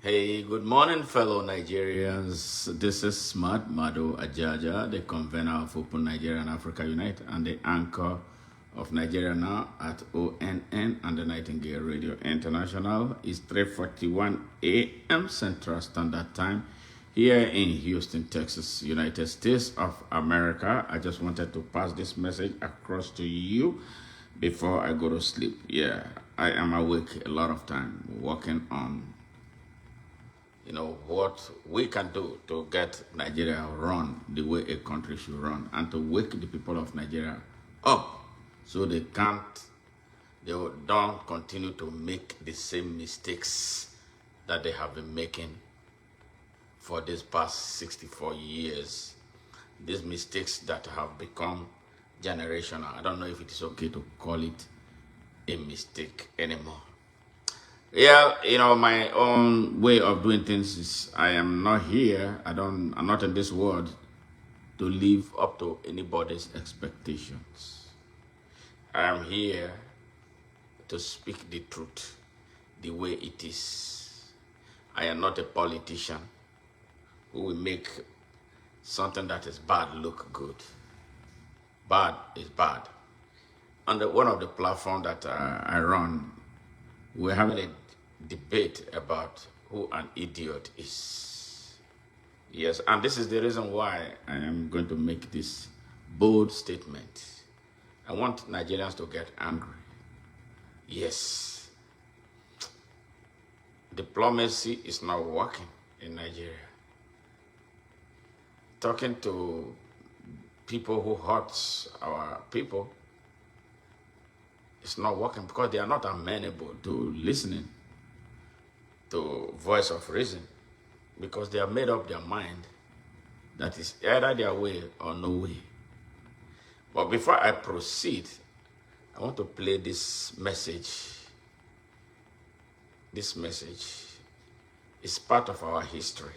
Hey, good morning, fellow Nigerians. This is Madu Ajaja, the convener of Open Nigeria and Africa Unite, and the anchor of Nigeria Now at ONN and the Nightingale Radio International. It's 3:41 a.m. Central Standard Time here in Houston, Texas, United States of America. I just wanted to pass this message across to you before I go to sleep. Yeah, I am awake a lot of time working on what we can do to get Nigeria run the way a country should run and to wake the people of Nigeria up so they don't continue to make the same mistakes that they have been making for these past 64 years. These mistakes that have become generational. I don't know if it is okay to call it a mistake anymore. Yeah, my own way of doing things is I am not here. I'm not in this world to live up to anybody's expectations. I am here to speak the truth the way it is. I am not a politician who will make something that is bad look good. Bad is bad. On one of the platforms that I run, we're having a debate about who an idiot is. Yes, and this is the reason why I am going to make this bold statement. I want Nigerians to get angry. Yes, diplomacy is not working in Nigeria. Talking to people who hurt our people, it's not working because they are not amenable to listening to voice of reason, because they have made up their mind that is either their way or no way. But before I proceed, I want to play this message. This message is part of our history,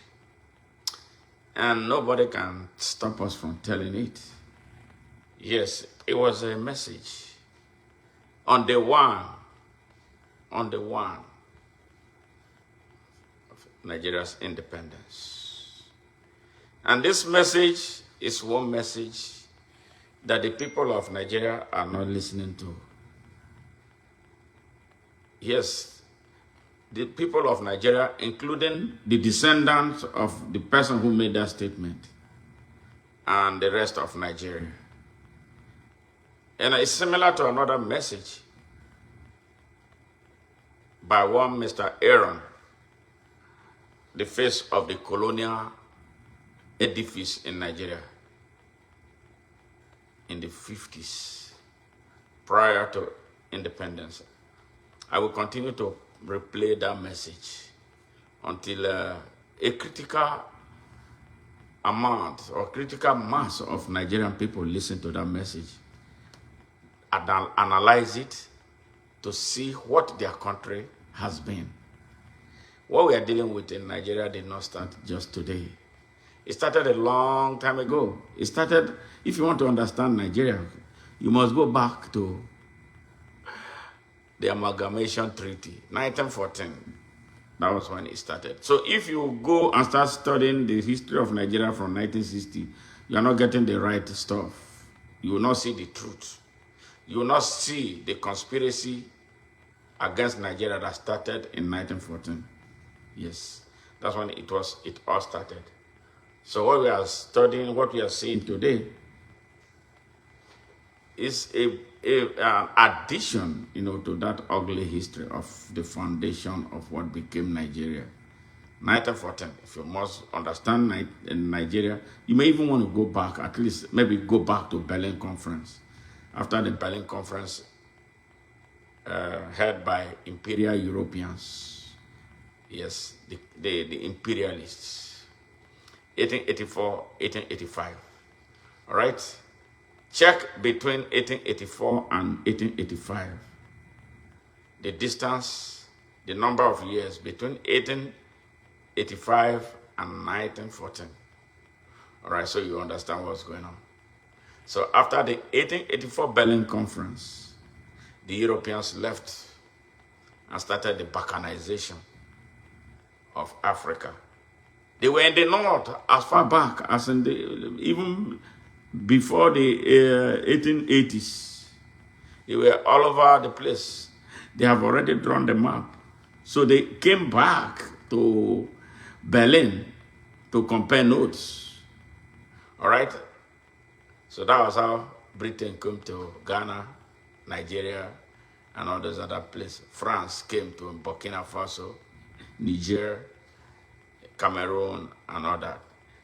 and nobody can stop us from telling it. Yes, it was a message on the one of Nigeria's independence. And this message is one message that the people of Nigeria are not listening to. Yes, the people of Nigeria, including the descendants of the person who made that statement, and the rest of Nigeria. And it's similar to another message by one Mr. Aaron, the face of the colonial edifice in Nigeria in the 50s, prior to independence. I will continue to replay that message until a critical amount or critical mass of Nigerian people listen to that message and analyze it to see what their country has been. What we are dealing with in Nigeria did not start just today. It started a long time ago. It started, if you want to understand Nigeria, you must go back to the Amalgamation Treaty, 1914. That was when it started. So if you go and start studying the history of Nigeria from 1960, you are not getting the right stuff. You will not see the truth. You will not see the conspiracy against Nigeria that started in 1914. Yes, that's when it all started. So what we are studying, what we are seeing today, is an addition, to that ugly history of the foundation of what became Nigeria. 1914, if you must understand Nigeria, you may even want to go back, at least maybe go back to Berlin Conference. After the Berlin Conference, held by imperial Europeans, yes, the imperialists, 1884, 1885, all right? Check between 1884 and 1885, the distance, the number of years between 1885 and 1914, all right, so you understand what's going on. So after the 1884 Berlin Conference, the Europeans left and started the balkanization of Africa. They were in the north as far back as in even before the 1880s. They were all over the place. They have already drawn the map. So they came back to Berlin to compare notes. All right? So that was how Britain came to Ghana, Nigeria, and all those other places. France came to Burkina Faso, Niger, Cameroon, and all that.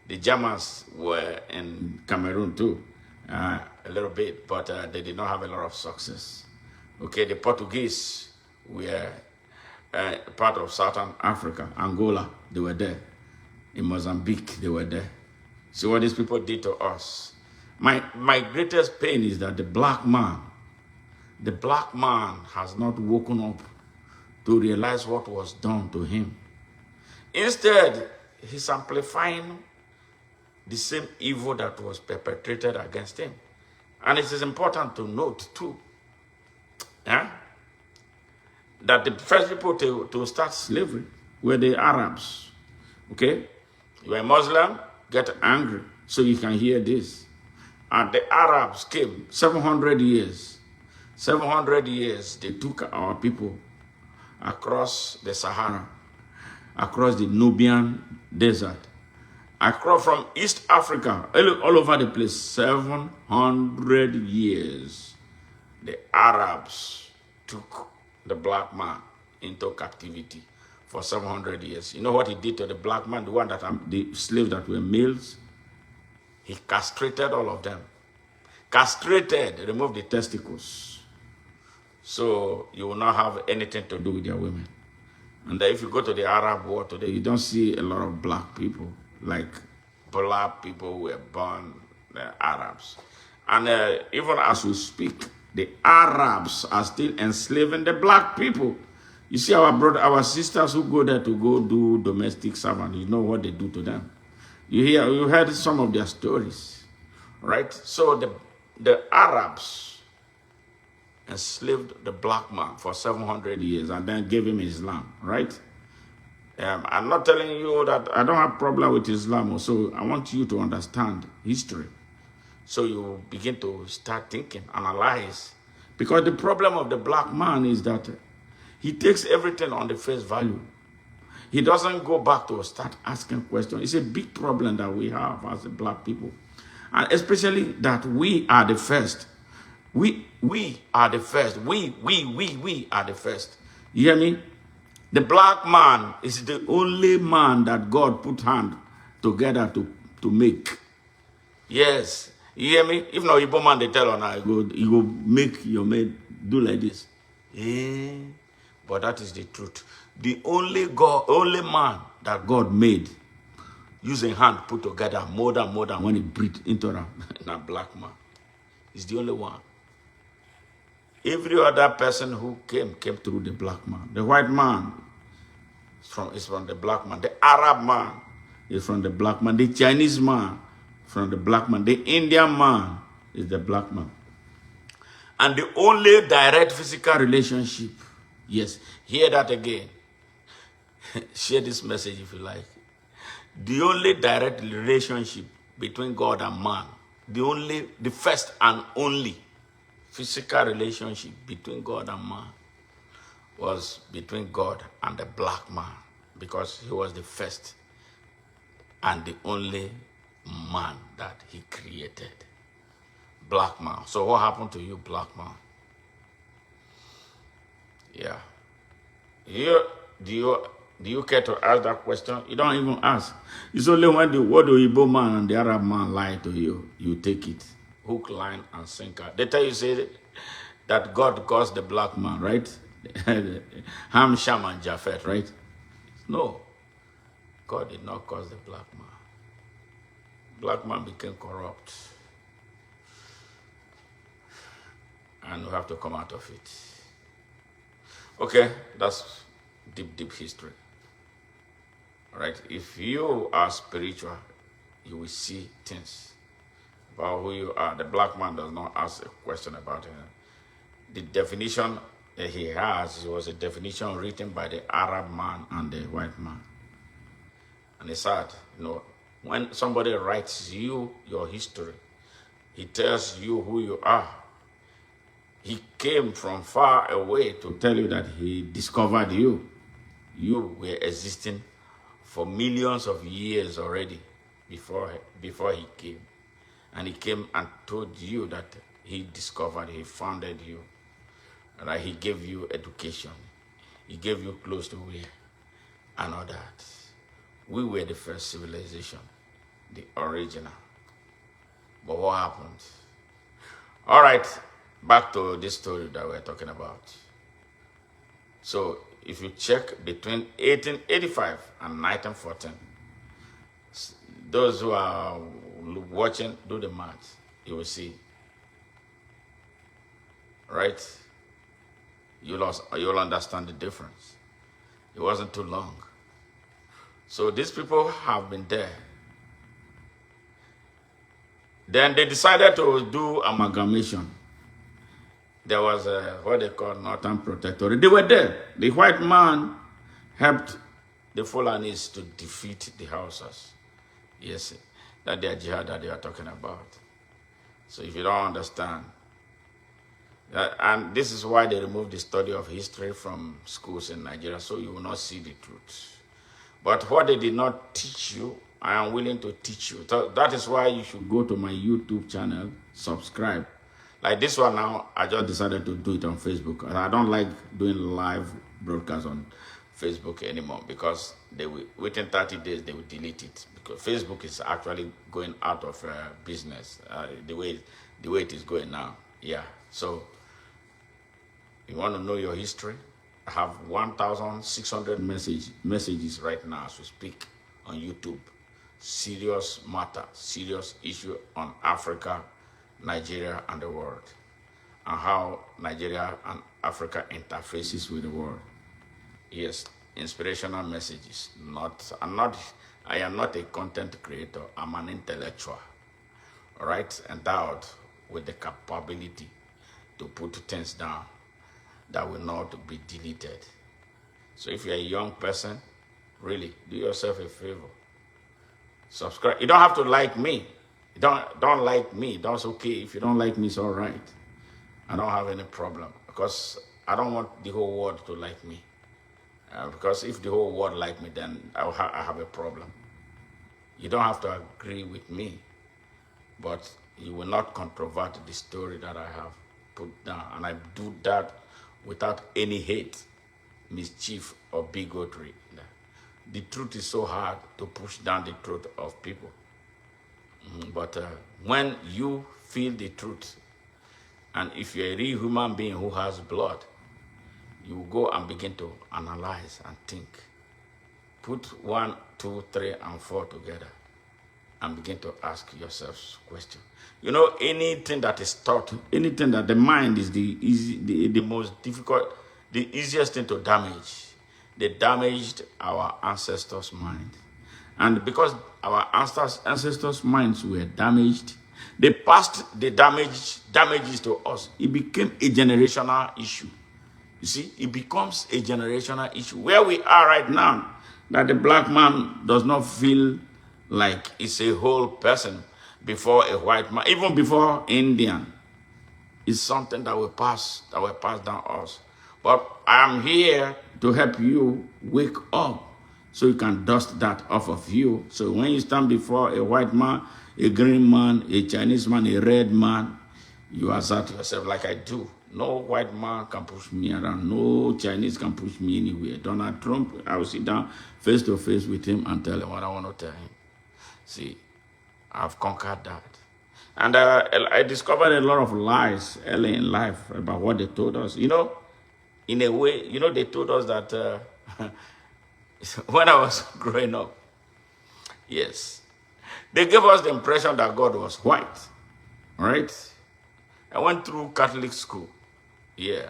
The Germans were in Cameroon too, a little bit, but they did not have a lot of success. Okay, the Portuguese were part of Southern Africa, Angola, they were there. In Mozambique, they were there. See what these people did to us. My greatest pain is that the black man has not woken up to realize what was done to him. Instead, he's amplifying the same evil that was perpetrated against him. And it is important to note too, that the first people to start slavery were the Arabs. Okay? You are a Muslim, get angry so you can hear this. And the Arabs came 700 years. 700 years they took our people across the Sahara, across the Nubian desert, across from East Africa, all over the place. 700 years. The Arabs took the black man into captivity for 700 years. You know what he did to the black man, the one that the slaves that were males? He castrated all of them. Castrated, removed the testicles. So you will not have anything to do with their women. And if you go to the Arab world today, you don't see a lot of black people. Like black people were born Arabs. And even as we speak, the Arabs are still enslaving the black people. You see our sisters who go there to go do domestic servant, you know what they do to them. You heard some of their stories, right? So the Arabs enslaved the black man for 700 years and then gave him Islam, right? I'm not telling you that I don't have problem with Islam, so I want you to understand history. So you begin to start thinking, analyze. Because the problem of the black man is that he takes everything on the face value. He doesn't go back to start asking questions. It's a big problem that we have as the black people. And especially that we are the first. We are the first. We are the first. You hear me? The black man is the only man that God put hand together to make. Yes. You hear me? If not, Igbo man, they tell on I go, you go make your maid do like this. But that is the truth. The only man that God made using hand put together more than when he breathed into a black man. He's the only one. Every other person who came through the black man. The white man is from the black man. The Arab man is from the black man. The Chinese man from the black man. The Indian man is the black man. And the only direct physical relationship, yes, hear that again. Share this message if you like. The only direct relationship between God and man, the first and only physical relationship between God and man was between God and the black man, because he was the first and the only man that he created. Black man. So what happened to you, black man? Yeah. Do you care to ask that question? You don't even ask. It's only when the Igbo man and the Arab man lie to you, you take it. Hook, line, and sinker. They tell you, say that God caused the black man, right? Ham, Sham, and Japhet, right? No. God did not cause the black man. Black man became corrupt. And we have to come out of it. Okay, that's deep history. All right, if you are spiritual, you will see things about who you are. The black man does not ask a question about him. The definition that he has was a definition written by the Arab man and the white man. And it's sad, when somebody writes you your history, he tells you who you are. He came from far away to tell you that he discovered you. You were existing for millions of years already before he came. And he came and told you that he discovered, he founded you. Right? He gave you education. He gave you clothes to wear and all that. We were the first civilization, the original. But what happened? All right, back to this story that we're talking about. So if you check between 1885 and 1914, those who are watching, do the math, you will see. Right? You'll understand the difference. It wasn't too long. So these people have been there. Then they decided to do amalgamation. There was what they call Northern Protectorate. They were there. The white man helped the Fulanis to defeat the Hausas. Yes, that's their jihad that they are talking about. So if you don't understand, and this is why they removed the study of history from schools in Nigeria, so you will not see the truth. But what they did not teach you, I am willing to teach you. So that is why you should go to my YouTube channel, subscribe. Like this one now, I just decided to do it on Facebook. And I don't like doing live broadcasts on Facebook anymore because within 30 days, they will delete it. Because Facebook is actually going out of business the way it is going now. Yeah, so you want to know your history? I have 1,600 messages right now as we speak on YouTube. Serious matter, serious issue on Africa, Nigeria, and the world, and how Nigeria and Africa interfaces with the world. Yes, inspirational messages. I am not a content creator. I'm an intellectual. All right, endowed with the capability to put things down that will not be deleted. So if you're a young person, really do yourself a favor. Subscribe. You don't have to like me. Don't like me. That's okay. If you don't like me, it's all right. I don't have any problem because I don't want the whole world to like me. Because if the whole world like me, then I have a problem. You don't have to agree with me, but you will not controvert the story that I have put down. And I do that without any hate, mischief, or bigotry. The truth is so hard to push down the truth of people. But when you feel the truth, and if you're a real human being who has blood, you go and begin to analyze and think. Put 1, 2, 3, and 4 together and begin to ask yourselves questions. Anything that is taught, anything that the mind is the most difficult, the easiest thing to damage. They damaged our ancestors' mind. And because our ancestors' minds were damaged, they passed the damages to us. It became a generational issue. You see, it becomes a generational issue. Where we are right now, that the black man does not feel like it's a whole person before a white man, even before Indian, is something that will pass down us. But I am here to help you wake up so you can dust that off of you. So when you stand before a white man, a green man, a Chinese man, a red man, you assert yourself like I do. No white man can push me around. No Chinese can push me anywhere. Donald Trump, I will sit down face to face with him and tell him what I want to tell him. See, I've conquered that. And I discovered a lot of lies early in life about what they told us. In a way, they told us that when I was growing up, yes, they gave us the impression that God was white, all right? I went through Catholic school, yeah.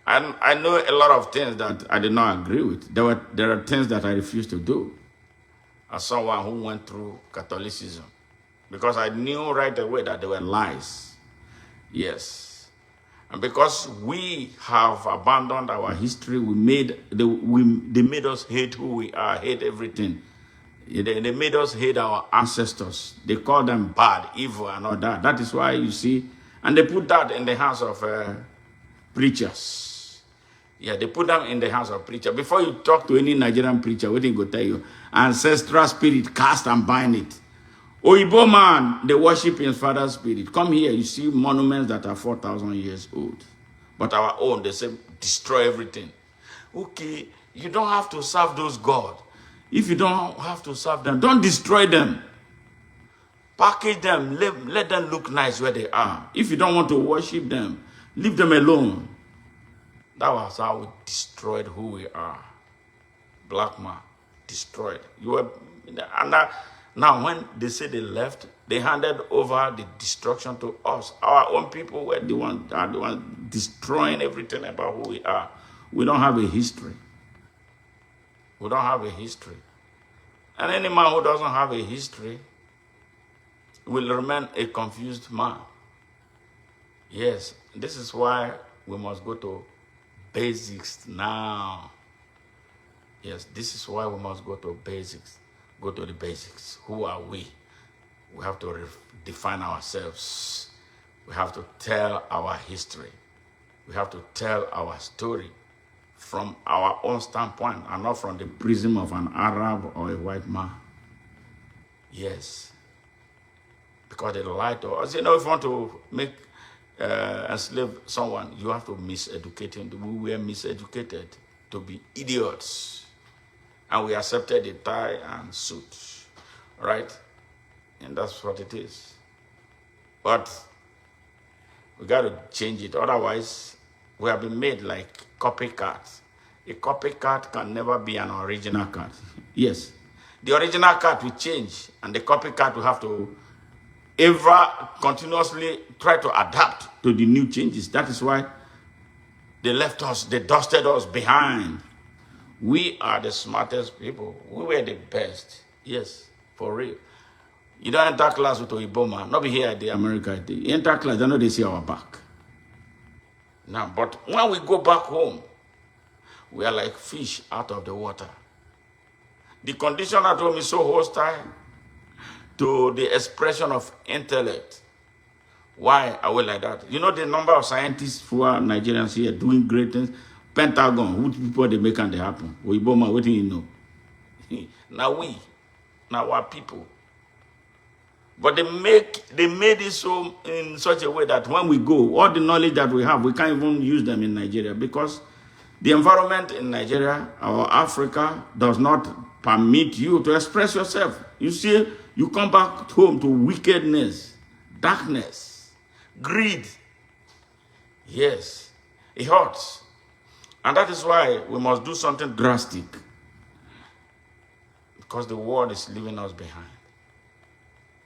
And I know a lot of things that I did not agree with. There are things that I refused to do as someone who went through Catholicism, because I knew right away that they were lies, yes. And because we have abandoned our history, they made us hate who we are, hate everything. They made us hate our ancestors. They call them bad, evil, and all that. That is why you see, and they put that in the hands of preachers. Yeah, they put them in the hands of preachers. Before you talk to any Nigerian preacher, what they go tell you? Ancestral spirit, cast and bind it. Oyibo man, they worship his father's spirit. Come here, you see monuments that are 4,000 years old. But our own, they say, destroy everything. Okay, you don't have to serve those gods. If you don't have to serve them, don't destroy them. Package them, let them look nice where they are. If you don't want to worship them, leave them alone. That was how we destroyed who we are. Black man, destroyed. You were, and now when they say they left, they handed over the destruction to us. Our own people were the ones destroying everything about who we are. We don't have a history. We don't have a history. And any man who doesn't have a history will remain a confused man. Yes, this is why we must go to basics now. Yes, this is why we must go to basics. Go to the basics. Who are we? We have to define ourselves. We have to tell our history. We have to tell our story from our own standpoint and not from the prism of an Arab or a white man. Yes. Because they lie to us. You know, if you want to make enslave someone, you have to miseducate him. We were miseducated to be idiots. And we accepted the tie and suit. Right? And that's what it is. But we got to change it. Otherwise, we have been made like copycats. A copycat can never be an original cat. Yes. The original cat will change, and the copycat will have to ever continuously try to adapt to the new changes. That is why they left us, they dusted us behind. We are the smartest people. We were the best. Yes, for real. You don't enter class with Oyibo man. Not be here at the America. You enter class, they know they see our back. Now, but when we go back home, we are like fish out of the water. The condition at home is so hostile to the expression of intellect. Why are we like that? You know the number of scientists who are Nigerians here doing great things? Pentagon, which people they make and they happen. Oyibo man, what do you know? Now our people. But they made it so in such a way that when we go, all the knowledge that we have, we can't even use them in Nigeria because the environment in Nigeria or Africa does not permit you to express yourself. You see, you come back home to wickedness, darkness, greed. Yes, it hurts. And that is why we must do something drastic. Because the world is leaving us behind.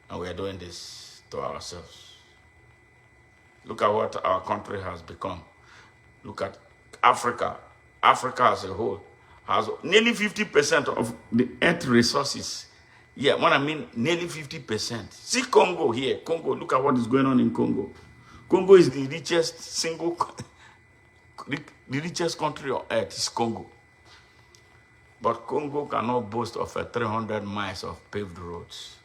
And we are doing this to ourselves. Look at what our country has become. Look at Africa. Africa as a whole has nearly 50% of the earth resources. Yeah, what I mean, nearly 50%. See Congo here. Congo, look at what is going on in Congo. Congo is the richest the richest country on earth is Congo. But Congo cannot boast of 300 miles of paved roads.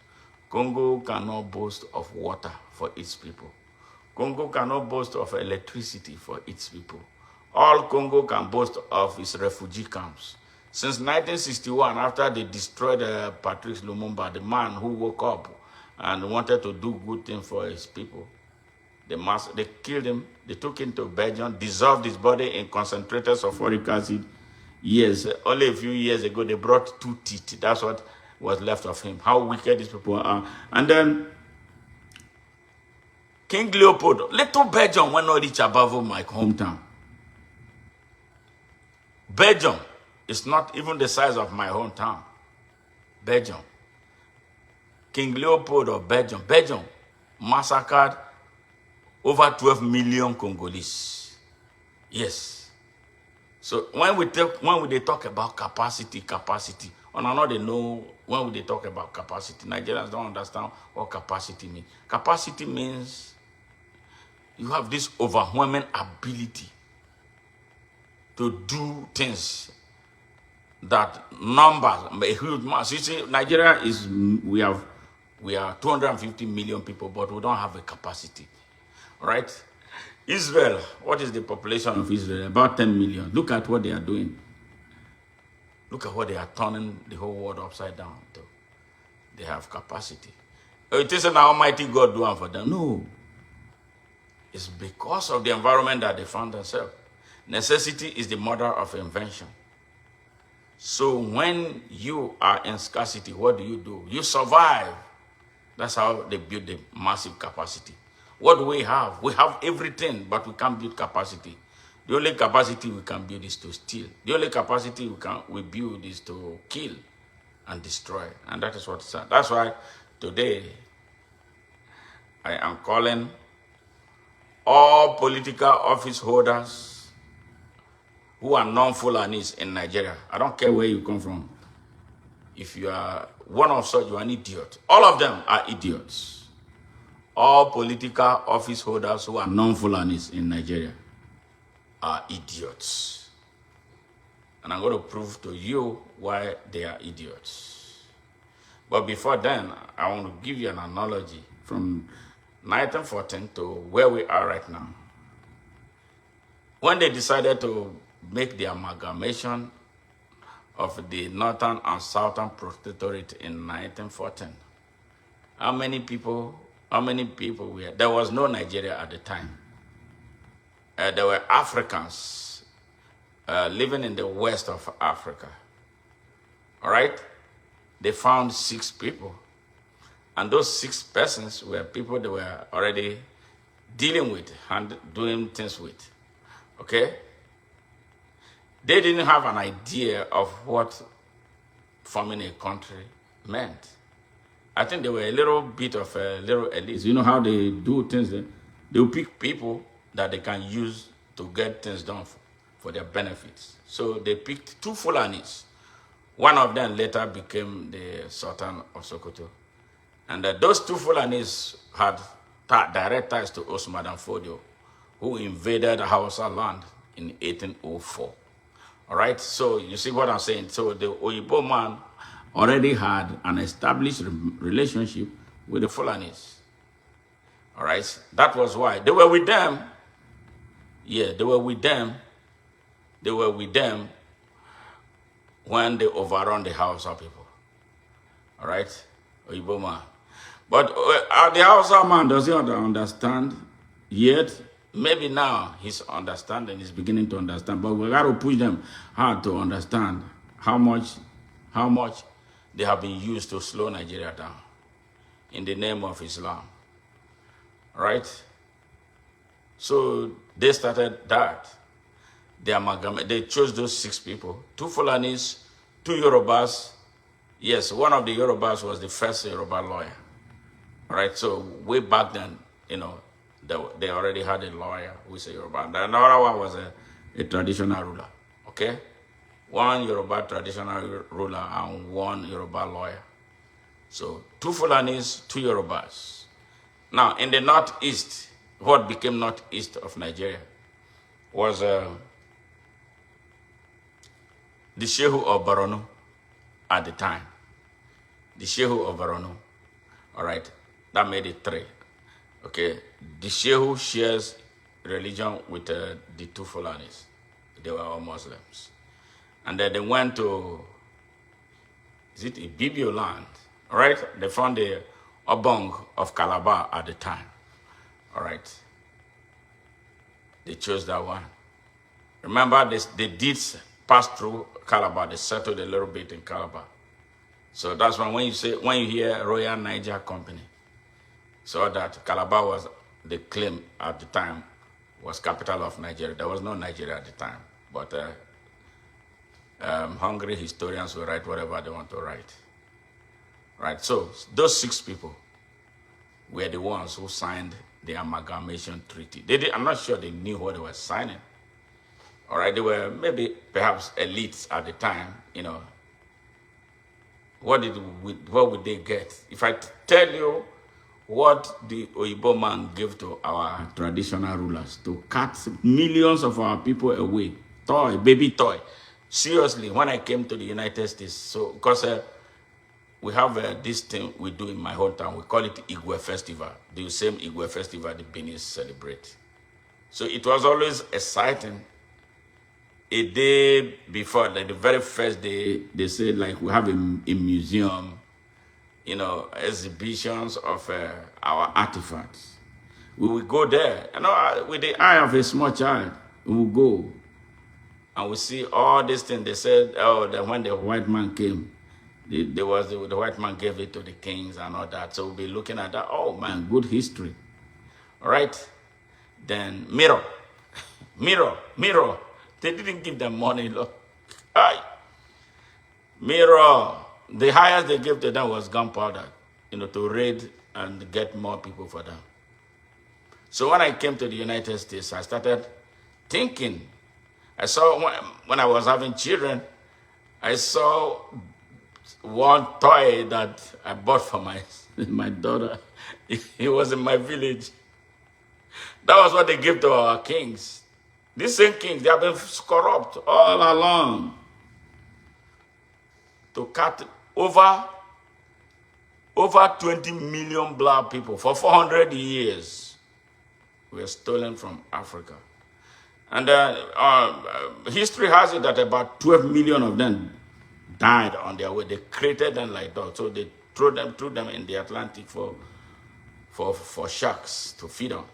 Congo cannot boast of water for its people. Congo cannot boast of electricity for its people. All Congo can boast of is refugee camps. Since 1961, after they destroyed Patrice Lumumba, the man who woke up and wanted to do good things for his people, they killed him, they took him to Belgium, dissolved his body in concentrated sulfuric acid. Yes, only a few years ago, they brought 2 teeth. That's what was left of him. How wicked these people are. And then King Leopold, little Belgium will not reach above my hometown. Belgium is not even the size of my hometown. Belgium. King Leopold of Belgium. Belgium massacred over 12 million Congolese. Yes. So when they talk about capacity, and I know they know when they talk about capacity, Nigerians don't understand what capacity means. Capacity means you have this overwhelming ability to do things that numbers, a huge mass. You see, Nigeria is, we are 250 million people, but we don't have a capacity, right? Israel, what is the population of Israel? About 10 million. Look at what they are doing. Look at what they are turning the whole world upside down to. They have capacity. It isn't Almighty God doing for them. No. It's because of the environment that they found themselves. Necessity is the mother of invention. So when you are in scarcity, what do? You survive. That's how they build the massive capacity. What do we have? We have everything, but we can't build capacity. The only capacity we can build is to steal. The only capacity we build is to kill and destroy. And that is what it's at. That's why today I am calling all political office holders who are non-Fulanis in Nigeria. I don't care where you come from. If you are one of such, you are an idiot. All of them are idiots. All political office holders who are non-Fulanis in Nigeria are idiots. And I'm going to prove to you why they are idiots. But before then, I want to give you an analogy from 1914 to where we are right now. When they decided to make the amalgamation of the Northern and Southern Protectorate in 1914, how many people were? There was no Nigeria at the time. There were Africans living in the west of Africa. All right? They found 6 people. And those 6 persons were people they were already dealing with and doing things with. Okay? They didn't have an idea of what forming a country meant. I think they were a little bit of a little elites. You know how they do things? They'll pick people that they can use to get things done for their benefits. So they picked 2 Fulanis. One of them later became the Sultan of Sokoto. And those 2 Fulanis had direct ties to Osman Dan Fodio, who invaded Hausa land in 1804. All right, so you see what I'm saying? So the Oyibo man already had an established relationship with the Fulanis. All right, that was why they were with them. Yeah, they were with them. They were with them when they overrun the Hausa people. All right, Oyibo man. But the Hausa man doesn't understand yet. Maybe now he's understanding, he's beginning to understand. But we got to push them hard to understand how much they have been used to slow Nigeria down in the name of Islam. Right? So they started that. They chose those 6 people. 2 Fulanis, 2 Yorubas. Yes, one of the Yorubas was the first Yoruba lawyer. All right, so way back then, you know, they already had a lawyer who is a Yoruba. Another one was a traditional ruler, okay? 1 Yoruba traditional ruler and 1 Yoruba lawyer. So 2 Fulanis, 2 Yorubas. Now, in the northeast, what became northeast of Nigeria was the Shehu of Borno at the time. The Shehu of Borno, all right? That made it 3. Okay, the Shehu shares religion with the 2 Fulanis. They were all Muslims. And then they went to, is it Ibibio land? All right, they found the Obong of Calabar at the time. All right, they chose that one. Remember, they did pass through Calabar. They settled a little bit in Calabar. So that's when you hear Royal Niger Company. So that Calabar was the claim at the time was capital of Nigeria. There was no Nigeria at the time, but hungry historians will write whatever they want to write. Right. So those 6 people were the ones who signed the amalgamation treaty. I'm not sure they knew what they were signing. All right. They were maybe perhaps elites at the time. You know. What would they get? If I tell you what the Oyibo man gave to our traditional rulers to cut millions of our people away, baby toy, Seriously, when I came to the United States, so because we have this thing we do in my hometown, we call it Igwe Festival, the same Igwe Festival the Benin celebrate. So it was always exciting. A day before, like the very first day, they said like we have a museum, you know, exhibitions of our artifacts. We will go there, you know, with the eye of a small child. We will go and we see all these things. They said, oh, that when the white man came, the white man gave it to the kings and all that. So we'll be looking at that. Oh man, good history. All right. Then mirror. They didn't give them money, look. Aye. Mirror. The highest they gave to them was gunpowder, you know, to raid and get more people for them. So when I came to the United States, I started thinking. I saw when I was having children, I saw one toy that I bought for my daughter. It was in my village. That was what they give to our kings. These same kings, they have been corrupt all along. To cut over 20 million black people for 400 years were stolen from Africa. And history has it that about 12 million of them died on their way. They created them like dogs. So they threw them in the Atlantic for sharks to feed on.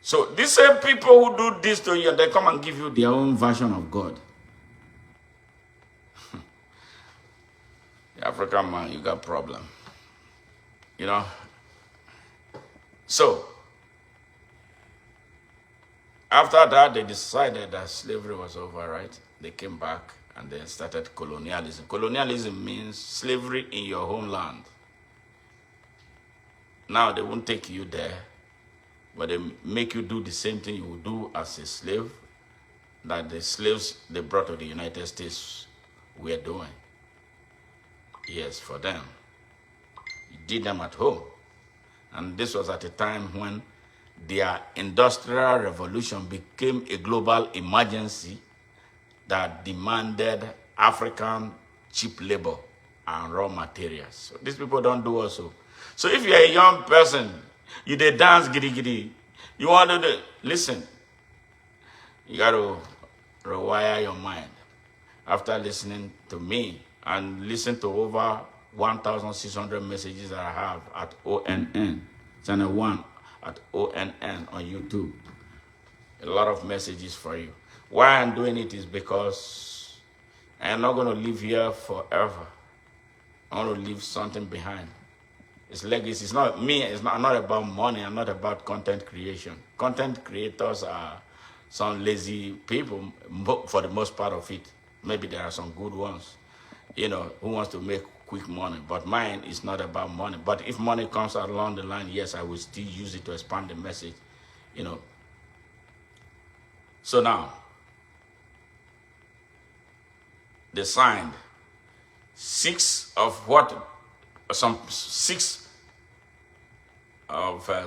So these same people who do this to you, and they come and give you their own version of God. The African man, you got problem. You know? So, after that, they decided that slavery was over, right? They came back and then started colonialism. Colonialism means slavery in your homeland. Now, they won't take you there, but they make you do the same thing you would do as a slave that the slaves they brought to the United States were doing. Yes, for them. You did them at home. And this was at a time when their industrial revolution became a global emergency that demanded African cheap labor and raw materials. So these people don't do also. So if you're a young person, you dey dance giddy, you want to listen, you got to rewire your mind. After listening to me and listen to over 1,600 messages that I have at ONN, channel 1 at ONN on YouTube. A lot of messages for you. Why I'm doing it is because I'm not going to live here forever. I want to leave something behind. It's legacy. It's not me. It's not about money. I'm not about content creation. Content creators are some lazy people for the most part of it. Maybe there are some good ones, you know, who wants to make quick money. But mine is not about money. But if money comes along the line, yes, I will still use it to expand the message, you know. So now, they signed six of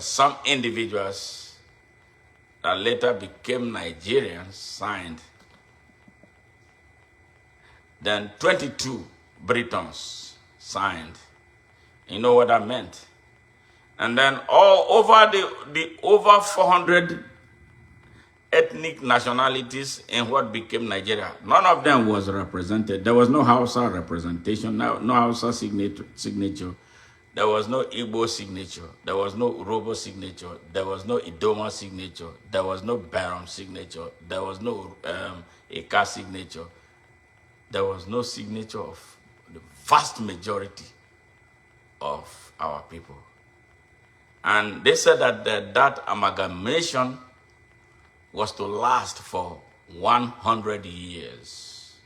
some individuals that later became Nigerians signed. Then 22 Britons signed. You know what that meant? And then all over the over 400 ethnic nationalities in what became Nigeria, none of them was represented. There was no Hausa representation, no Hausa signature. There was no Igbo signature. There was no Urobo signature. There was no Idoma signature. There was no Baram signature. There was no Eka signature. There was no signature of the vast majority of our people. And they said that that amalgamation was to last for 100 years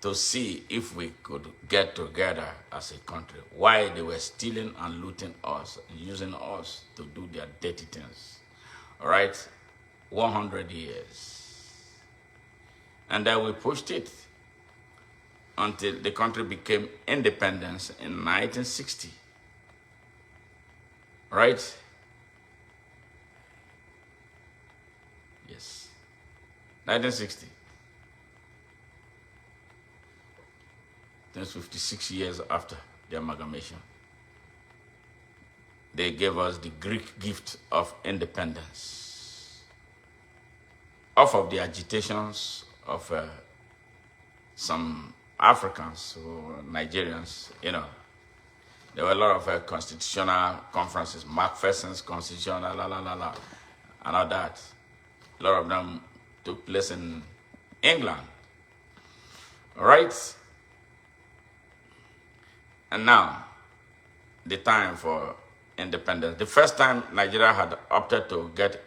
to see if we could get together as a country. Why they were stealing and looting us and using us to do their dirty things. All right? 100 years. And then we pushed it until the country became independence in 1960. Right? Yes. 1960. That's 56 years after the amalgamation. They gave us the Greek gift of independence. Off of the agitations of some Africans or Nigerians, you know, there were a lot of constitutional conferences, Macpherson's constitutional, and all that. A lot of them took place in England. All right? And now, the time for independence. The first time Nigeria had opted to get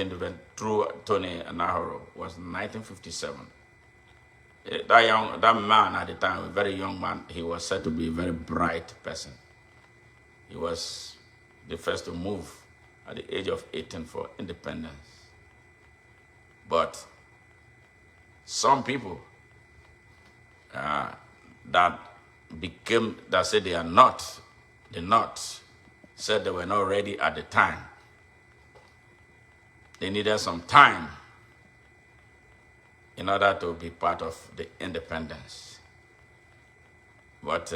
independent through Tony Nahoro was in 1957. That man at the time, a very young man, he was said to be a very bright person. He was the first to move at the age of 18 for independence. But some people that said they are not, said they were not ready at the time. They needed some time in order to be part of the independence. But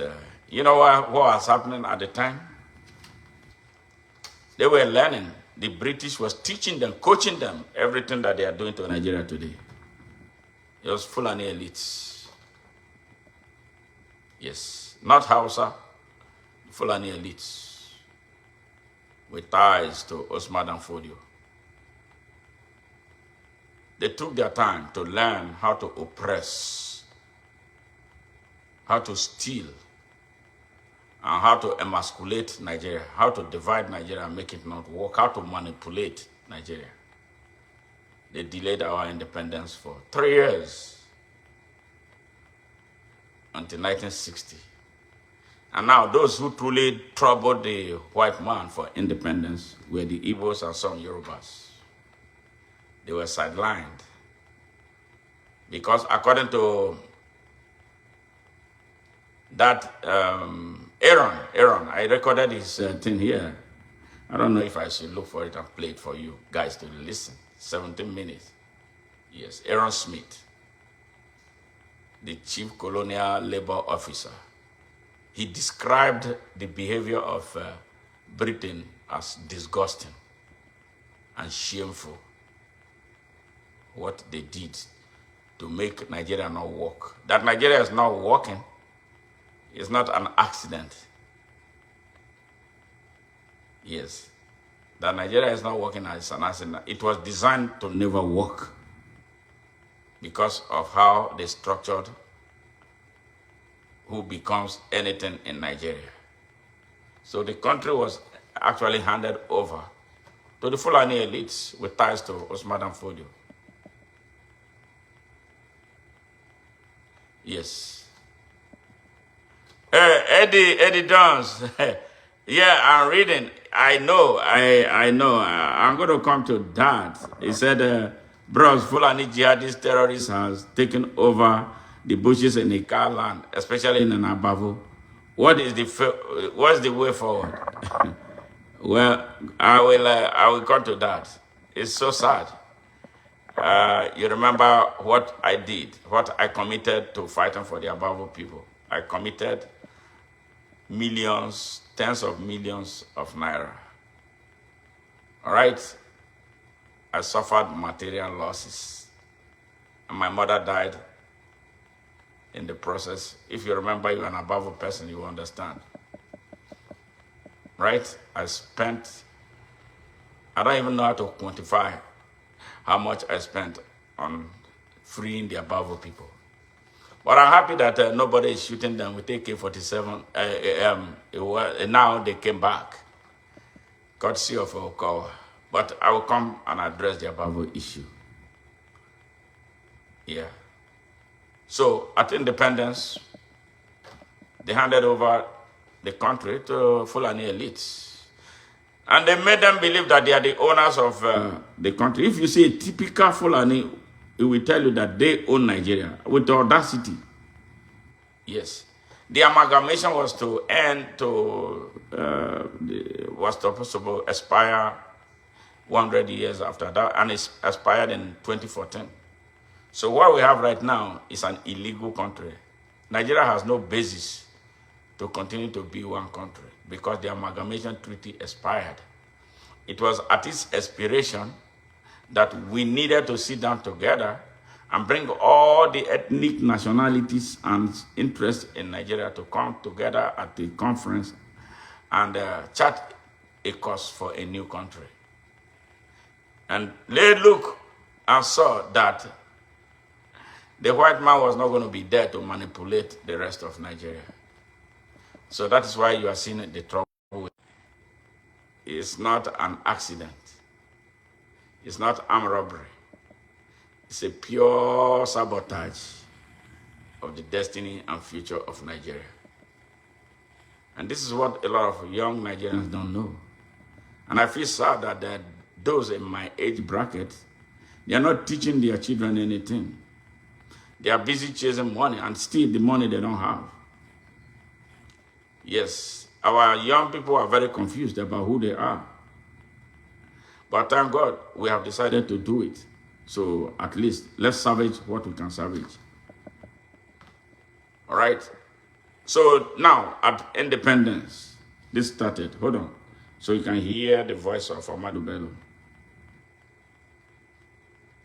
you know what was happening at the time? They were learning. The British was teaching them, coaching them, everything that they are doing to Nigeria today. It was Fulani elites. Yes, not Hausa, Fulani elites with ties to Osman and Fodio. They took their time to learn how to oppress, how to steal, and how to emasculate Nigeria, how to divide Nigeria and make it not work, how to manipulate Nigeria. They delayed our independence for 3 years until 1960. And now those who truly troubled the white man for independence were the Igbos and some Yorubas. They were sidelined. Because according to that Aaron, I recorded his thing here. I don't know if I should look for it and play it for you guys to listen. 17 minutes. Yes, Aaron Smith, the chief colonial labor officer. He described the behavior of Britain as disgusting and shameful. What they did to make Nigeria not work. That Nigeria is not working is not an accident. Yes. That Nigeria is not working as an accident. It was designed to never work because of how they structured who becomes anything in Nigeria. So the country was actually handed over to the Fulani elites with ties to Osman and Fodio. Yes. Eddie Jones. Yeah, I'm reading. I know. I'm going to come to that. He said, bros, Fulani jihadist terrorists has taken over the bushes in Ika land, especially in Anabavu. What's the way forward? Well, I will come to that. It's so sad. You remember what I did, what I committed to fighting for the Abavu people. I committed millions, tens of millions of naira. All right? I suffered material losses. And my mother died in the process. If you remember, you're an Abavu person, you understand. Right? I don't even know how to quantify how much I spent on freeing the Abavu people. But I'm happy that nobody is shooting them with AK-47. Now they came back, courtesy of Okawa. But I will come and address the Abavu issue. Yeah. So at independence, they handed over the country to Fulani elites. And they made them believe that they are the owners of the country. If you see a typical Fulani, it will tell you that they own Nigeria with audacity. Yes. The amalgamation was to was supposed to expire 100 years after that, and it expired in 2014. So what we have right now is an illegal country. Nigeria has no basis to continue to be one country because the amalgamation treaty expired. It was at its expiration that we needed to sit down together and bring all the ethnic nationalities and interests in Nigeria to come together at the conference and chart a course for a new country. And they looked and saw that the white man was not going to be there to manipulate the rest of Nigeria. So that is why you are seeing the trouble. It's not an accident. It's not armed robbery. It's a pure sabotage of the destiny and future of Nigeria. And this is what a lot of young Nigerians don't know. And I feel sad that those in my age bracket, they are not teaching their children anything. They are busy chasing money and steal the money they don't have. Yes, our young people are very confused about who they are. But thank God, we have decided to do it. So at least, let's salvage what we can salvage. All right? So now, at independence, this started. Hold on. So you can hear the voice of Madu Bello.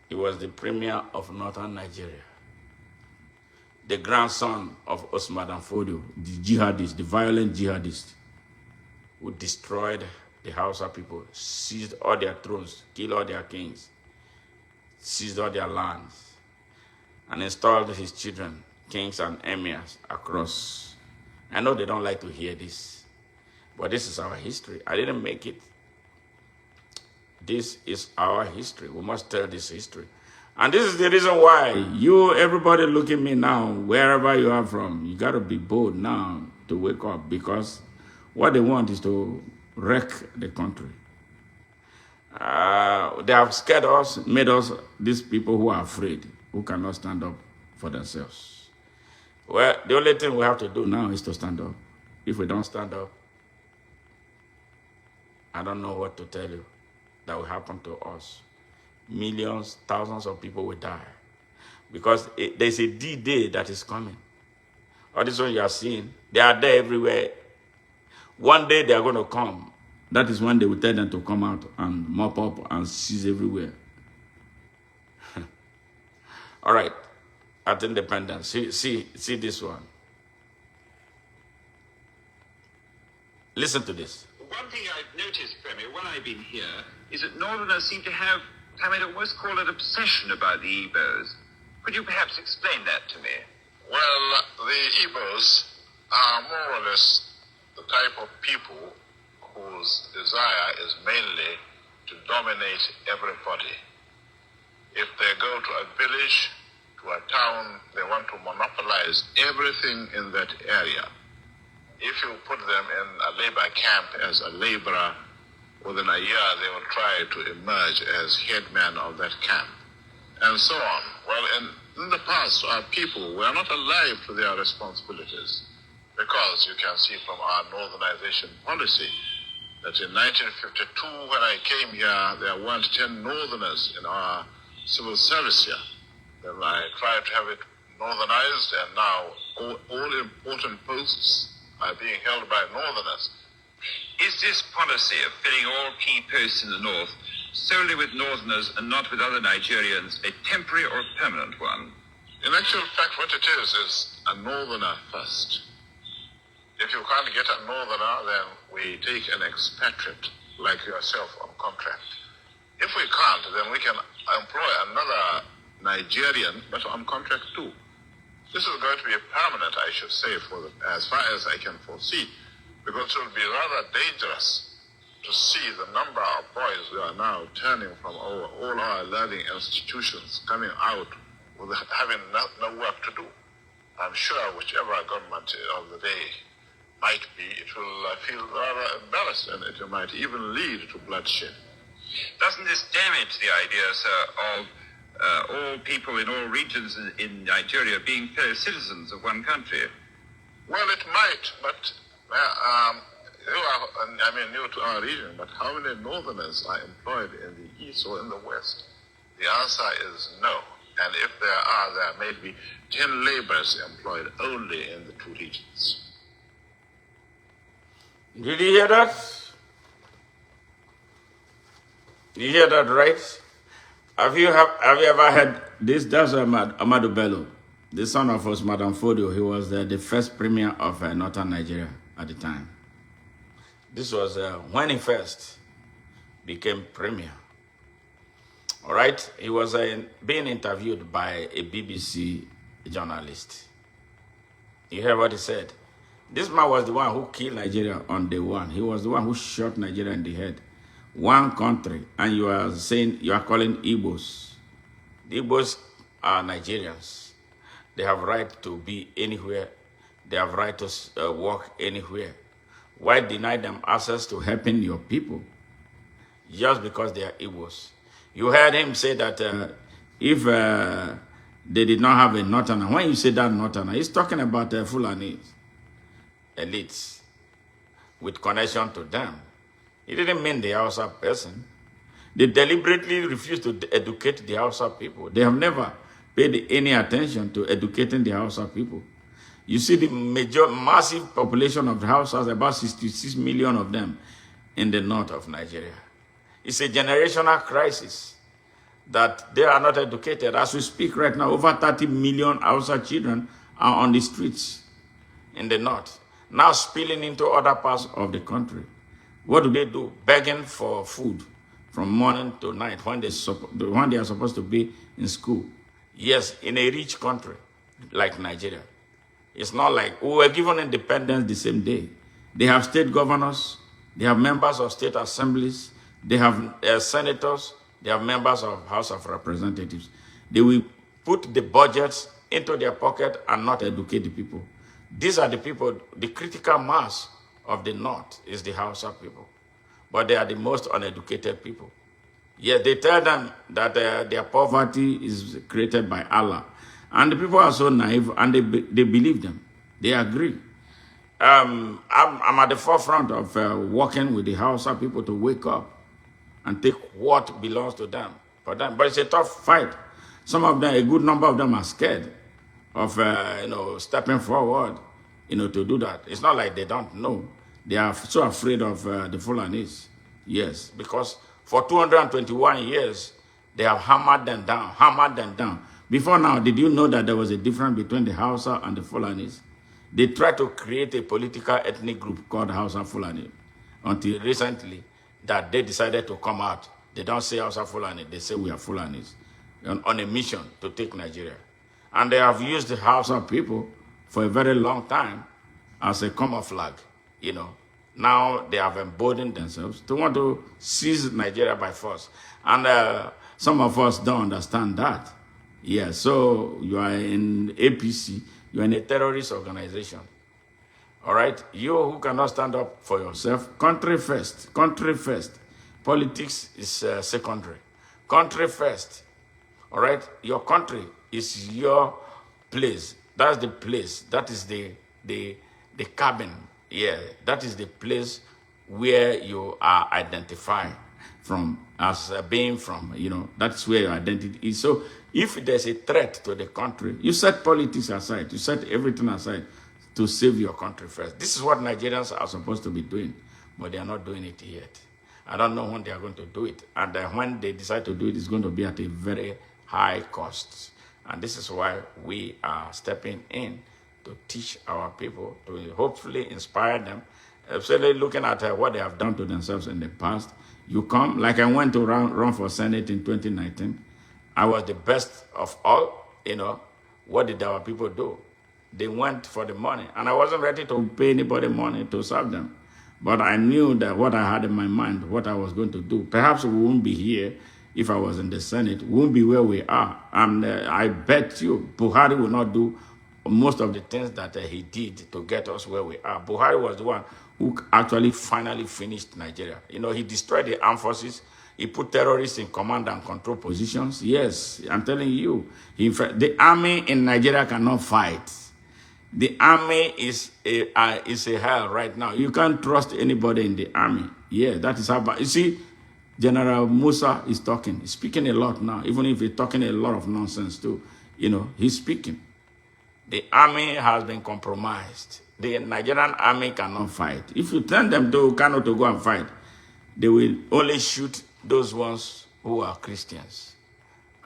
He was the premier of northern Nigeria. The grandson of Osman Dan Fodio, the jihadist, the violent jihadist, who destroyed the Hausa people, seized all their thrones, killed all their kings, seized all their lands, and installed his children, kings and emirs, across. I know they don't like to hear this, but this is our history. I didn't make it. This is our history. We must tell this history. And this is the reason why everybody look at me now, wherever you are from, you got to be bold now to wake up, because what they want is to wreck the country. They have scared us, made us these people who are afraid, who cannot stand up for themselves. Well, the only thing we have to do now is to stand up. If we don't stand up, I don't know what to tell you that will happen to us. Millions, thousands of people will die. Because there's a D-Day that is coming. All this one you are seeing, they are there everywhere. One day they are going to come. That is when they will tell them to come out and mop up and seize everywhere. All right. At independence. See this one. Listen to this. One thing I've noticed, Premier, when I've been here, is that Northerners seem to have, I might almost call it obsession about the Igbos. Could you perhaps explain that to me? Well, the Igbos are more or less the type of people whose desire is mainly to dominate everybody. If they go to a village, to a town, they want to monopolize everything in that area. If you put them in a labor camp as a laborer, within a year they will try to emerge as headman of that camp, and so on. Well, in the past, our people were not alive to their responsibilities, because you can see from our northernization policy that in 1952, when I came here, there weren't 10 northerners in our civil service here. Then I tried to have it northernized, and now all important posts are being held by northerners. Is this policy of filling all key posts in the north solely with northerners and not with other Nigerians a temporary or permanent one? In actual fact, what it is a northerner first. If you can't get a northerner, then we take an expatriate like yourself on contract. If we can't, then we can employ another Nigerian, but on contract too. This is going to be permanent, I should say, as far as I can foresee, because it will be rather dangerous to see the number of boys who are now turning from all our learning institutions, coming out with having no work to do. I'm sure whichever government of the day might be, it will feel rather embarrassed, and it might even lead to bloodshed. Doesn't this damage the idea, sir, of all people in all regions in Nigeria being fellow citizens of one country? Well, it might, but you are new to our region, but how many northerners are employed in the east or in the west? The answer is no. And if there may be 10 laborers employed only in the two regions. Did you hear that? You hear that, right? Have you ever heard this? That's Madu Bello, the son of Madam Fodio. He was the first premier of northern Nigeria at the time. This was when he first became premier. All right, he was being interviewed by a BBC journalist. You hear what he said? This man was the one who killed Nigeria on day one. He was the one who shot Nigeria in the head. One country, and you are saying, you are calling Igbos. The Igbos are Nigerians. They have right to be anywhere. They have right to work anywhere. Why deny them access to helping your people? Just because they are Igbos. You heard him say that if they did not have a Northerner, when you say that Northerner, he's talking about Fulani elites with connection to them. He didn't mean the Hausa person. They deliberately refused to educate the Hausa people. They have never paid any attention to educating the Hausa people. You see the massive population of the Hausas, about 66 million of them in the north of Nigeria. It's a generational crisis that they are not educated. As we speak right now, over 30 million Hausa children are on the streets in the north, now spilling into other parts of the country. What do? Begging for food from morning to night when they are supposed to be in school. Yes, in a rich country like Nigeria. It's not like we were given independence the same day. They have state governors, they have members of state assemblies, they have senators, they have members of House of Representatives. They will put the budgets into their pocket and not educate the people. These are the people, the critical mass of the north is the Hausa people. But they are the most uneducated people. Yet they tell them that their poverty is created by Allah. And the people are so naive and they believe them. They agree. I'm at the forefront of working with the Hausa people to wake up and take what belongs to them for them. But it's a tough fight. Some of them, a good number of them are scared of stepping forward, to do that. It's not like they don't know. They are so afraid of the Fulanis. Yes, because for 221 years, they have hammered them down. Before now, did you know that there was a difference between the Hausa and the Fulanis? They tried to create a political ethnic group called Hausa Fulani until recently that they decided to come out. They don't say Hausa Fulani, they say we are Fulanis on a mission to take Nigeria. And they have used the Hausa people for a very long time as a camouflage, Now they have emboldened themselves to want to seize Nigeria by force. And some of us don't understand that. Yeah, so you are in APC, you are in a terrorist organization. All right? You who cannot stand up for yourself, country first. Politics is secondary. Country first. All right? Your country is your place. That's the place. That is the cabin. Yeah, that is the place where you are identified from as being from, that's where your identity is. So if there's a threat to the country, you set politics aside, you set everything aside to save your country first. This is what Nigerians are supposed to be doing, but they are not doing it yet. I don't know when they are going to do it. And when they decide to do it, it's going to be at a very high cost. And this is why we are stepping in to teach our people, to hopefully inspire them, especially looking at what they have done to themselves in the past. You come, like I went to run for Senate in 2019. I was the best of all, What did our people do? They went for the money, and I wasn't ready to pay anybody money to serve them. But I knew that what I had in my mind, what I was going to do, perhaps we wouldn't be here if I was in the Senate. We won't be where we are. And I bet you Buhari will not do most of the things that he did to get us where we are. Buhari was the one who actually finally finished Nigeria. He destroyed the armed forces. He put terrorists in command and control positions. Yes, I'm telling you. The army in Nigeria cannot fight. The army is a hell right now. You can't trust anybody in the army. Yeah, that is how bad. You see, General Musa is talking. He's speaking a lot now, even if he's talking a lot of nonsense too. He's speaking. The army has been compromised. The Nigerian army cannot fight. If you tell them to cannot to go and fight, they will only shoot those ones who are Christians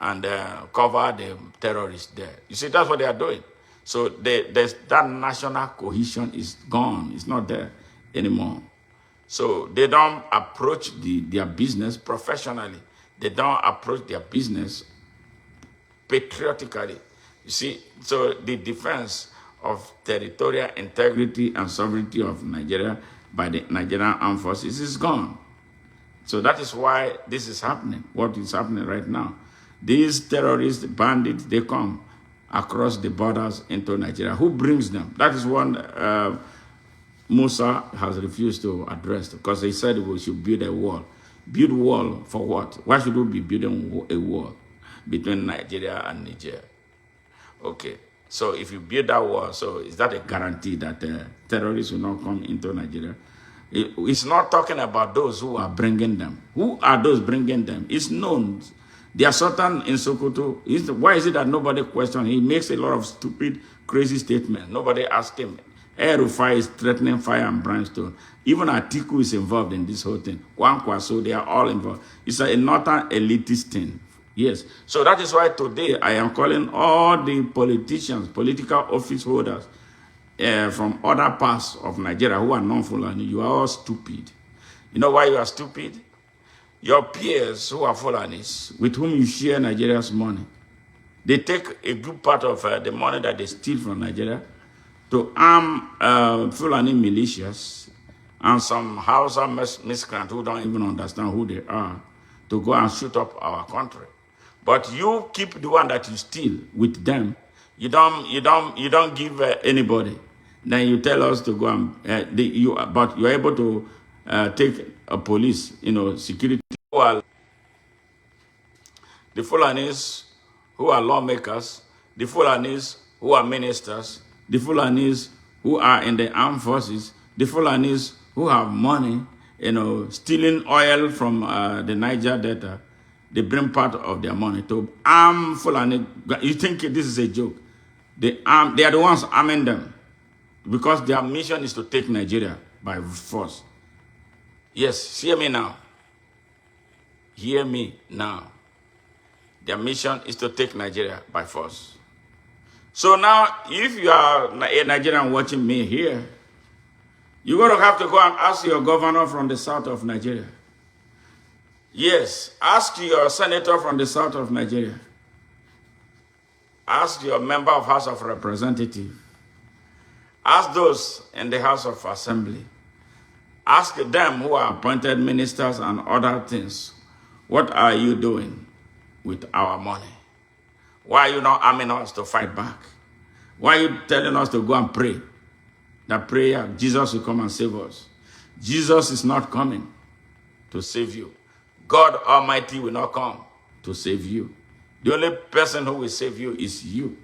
and cover the terrorists there. You see, that's what they are doing. So that national cohesion is gone. It's not there anymore. So they don't approach their business professionally. They don't approach their business patriotically. You see, so the defense of territorial integrity and sovereignty of Nigeria by the Nigerian armed forces is gone. So that is why this is happening, what is happening right now. These terrorists, bandits, they come across the borders into Nigeria. Who brings them? That is one Musa has refused to address, because he said we should build a wall. Build wall for what? Why should we be building a wall between Nigeria and Niger? Okay, so if you build that wall, so is that a guarantee that terrorists will not come into Nigeria? It's not talking about those who are bringing them. Who are those bringing them? It's known. They are Sultan in Sokoto. Why is it that nobody questions? He makes a lot of stupid, crazy statements. Nobody asked him. Air-Rufai is threatening fire and brimstone. Even Atiku is involved in this whole thing. So they are all involved. It's a northern elitist thing. Yes. So that is why today I am calling all the politicians, political office holders from other parts of Nigeria who are non-Fulani. You are all stupid. You know why you are stupid? Your peers who are Fulanis, with whom you share Nigeria's money, they take a good part of the money that they steal from Nigeria to arm Fulani militias and some Hausa miscreants who don't even understand who they are to go and shoot up our country. But you keep the one that you steal with them. You don't give anybody. Then you tell us to go and but you're able to take a police, security. The Fulanis who are lawmakers, the Fulanis who are ministers, the Fulanis who are in the armed forces, the Fulanis who have money, stealing oil from the Niger Delta. They bring part of their money to arm Fulani. You think this is a joke? They are the ones arming them because their mission is to take Nigeria by force. Yes, hear me now. Hear me now. Their mission is to take Nigeria by force. So now, if you are a Nigerian watching me here, you're going to have to go and ask your governor from the south of Nigeria. Yes, ask your senator from the south of Nigeria. Ask your member of House of Representatives. Ask those in the House of Assembly. Ask them who are appointed ministers and other things. What are you doing with our money? Why are you not arming us to fight back? Why are you telling us to go and pray? That prayer, Jesus will come and save us. Jesus is not coming to save you. God Almighty will not come to save you. The only person who will save you is you.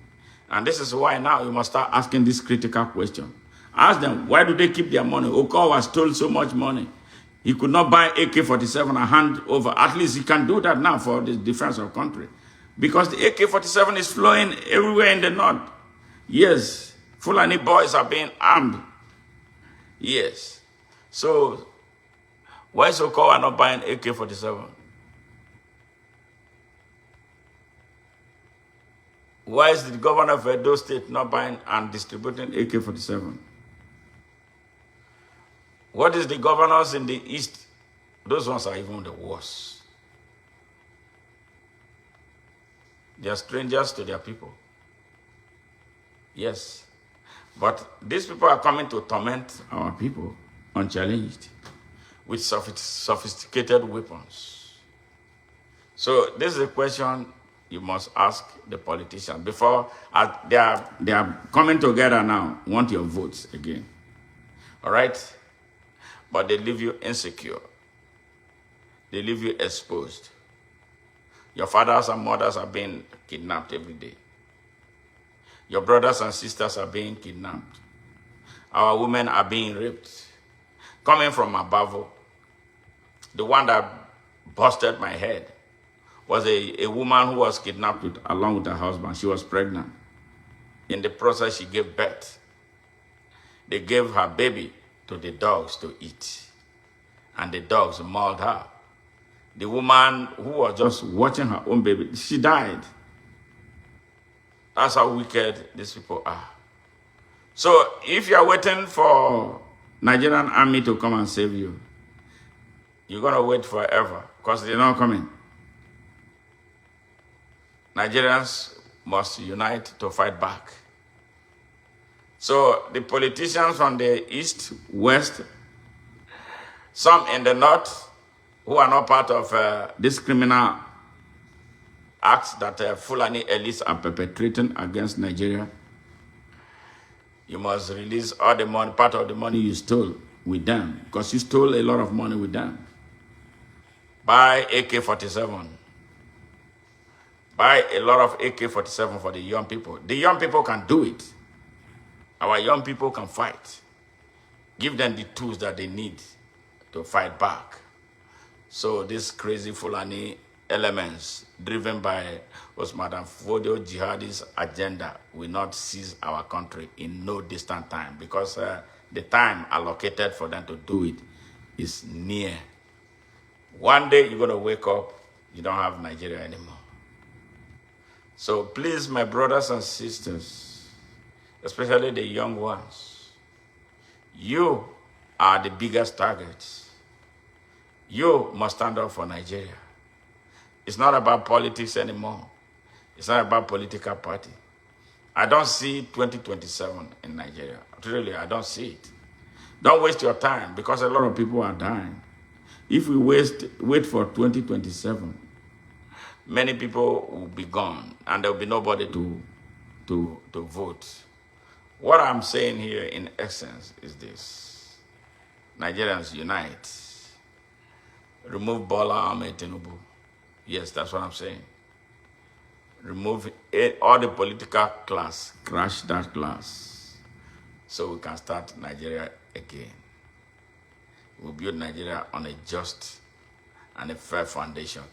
And this is why now you must start asking this critical question. Ask them, why do they keep their money? Okowa stole so much money. He could not buy AK-47 and hand over. At least he can do that now for the defense of country. Because the AK-47 is flowing everywhere in the north. Yes, Fulani boys are being armed. Yes. So, why is Okowa not buying AK-47? Why is the governor of Edo State not buying and distributing AK-47? What is the governors in the East? Those ones are even the worst. They are strangers to their people. Yes. But these people are coming to torment our people unchallenged with sophisticated weapons. So this is a question you must ask the politicians before they are coming together now, want your votes again. All right? But they leave you insecure. They leave you exposed. Your fathers and mothers are being kidnapped every day. Your brothers and sisters are being kidnapped. Our women are being raped. Coming from Abavo, the one that busted my head was a woman who was kidnapped along with her husband. She was pregnant. In the process, she gave birth. They gave her baby to the dogs to eat, and the dogs mauled her. The woman who was just watching her own baby, she died. That's how wicked these people are. So if you're waiting for Nigerian army to come and save you, you're going to wait forever because they're not coming. Nigerians must unite to fight back. So the politicians from the east, west, some in the north who are not part of this criminal acts that Fulani elites are perpetrating against Nigeria, you must release all the money, part of the money you stole with them, because you stole a lot of money with them. Buy AK-47. Buy a lot of AK-47 for the young people. The young people can do it. Our young people can fight. Give them the tools that they need to fight back. So these crazy Fulani elements driven by Osman Fodio jihadist agenda will not seize our country in no distant time, because the time allocated for them to do it is near. One day you're going to wake up, you don't have Nigeria anymore. So please, my brothers and sisters, especially the young ones, you are the biggest targets. You must stand up for Nigeria. It's not about politics anymore. It's not about political party. I don't see 2027 in Nigeria. Really, I don't see it. Don't waste your time, because a lot of people are dying. If we wait for 2027, many people will be gone and there will be nobody to vote. What I'm saying here in essence is this: Nigerians unite. Remove Bola Ahmed Tinubu. Yes, that's what I'm saying. Remove all the political class, crash that class, so we can start Nigeria again. We'll build Nigeria on a just and a fair foundation,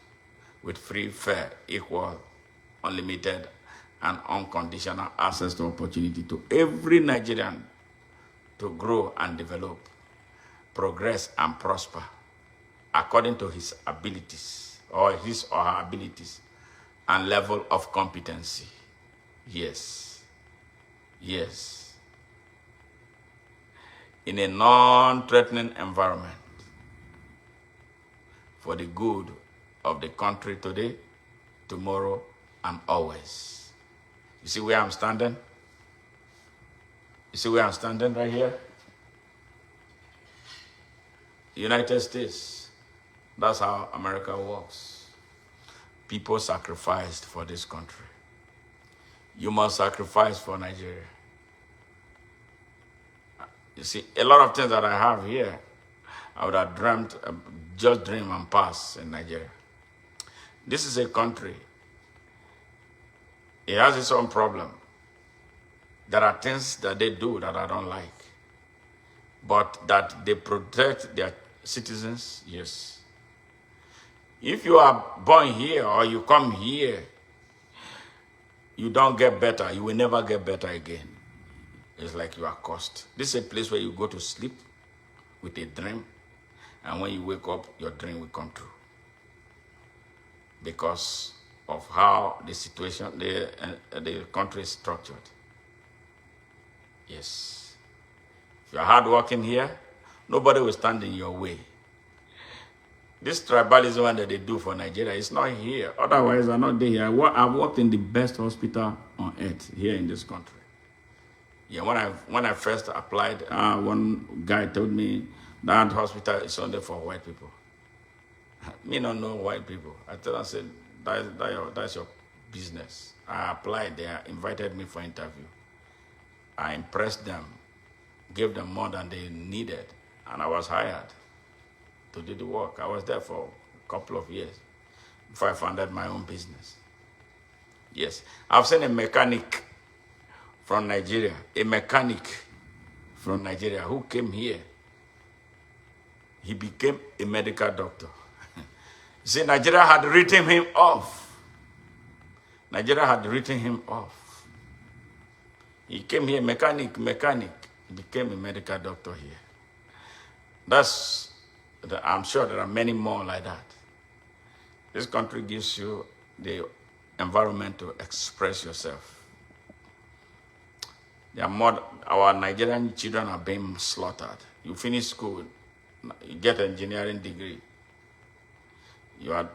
with free, fair, equal, unlimited, and unconditional access to opportunity to every Nigerian to grow and develop, progress and prosper according to his abilities, or his or her abilities, and level of competency. Yes. Yes. In a non-threatening environment, for the good of the country today, tomorrow, and always. You see where I'm standing? You see where I'm standing right here? United States. That's how America works. People sacrificed for this country. You must sacrifice for Nigeria. You see, a lot of things that I have here, I would have dreamt, just dream and pass in Nigeria. This is a country. It has its own problem. There are things that they do that I don't like. But that they protect their citizens, yes. If you are born here or you come here, you don't get better. You will never get better again. It's like you are cursed. This is a place where you go to sleep with a dream, and when you wake up, your dream will come true. Because of how the situation, the country is structured. Yes. If you are hardworking here, nobody will stand in your way. This tribalism that they do for Nigeria is not here. Otherwise, I'm not there here. I've worked in the best hospital on earth here in this country. Yeah, when I first applied, one guy told me that hospital is only for white people. Me don't know white people. I told him, I said, that's your business. I applied, they invited me for interview. I impressed them, gave them more than they needed, and I was hired to do the work. I was there for a couple of years before I founded my own business. Yes, I've seen a mechanic from Nigeria, who came here. He became a medical doctor. See, Nigeria had written him off. Nigeria had written him off. He came here, mechanic. He became a medical doctor here. I'm sure there are many more like that. This country gives you the environment to express yourself. Our Nigerian children are being slaughtered. You finish school, you get an engineering degree. You are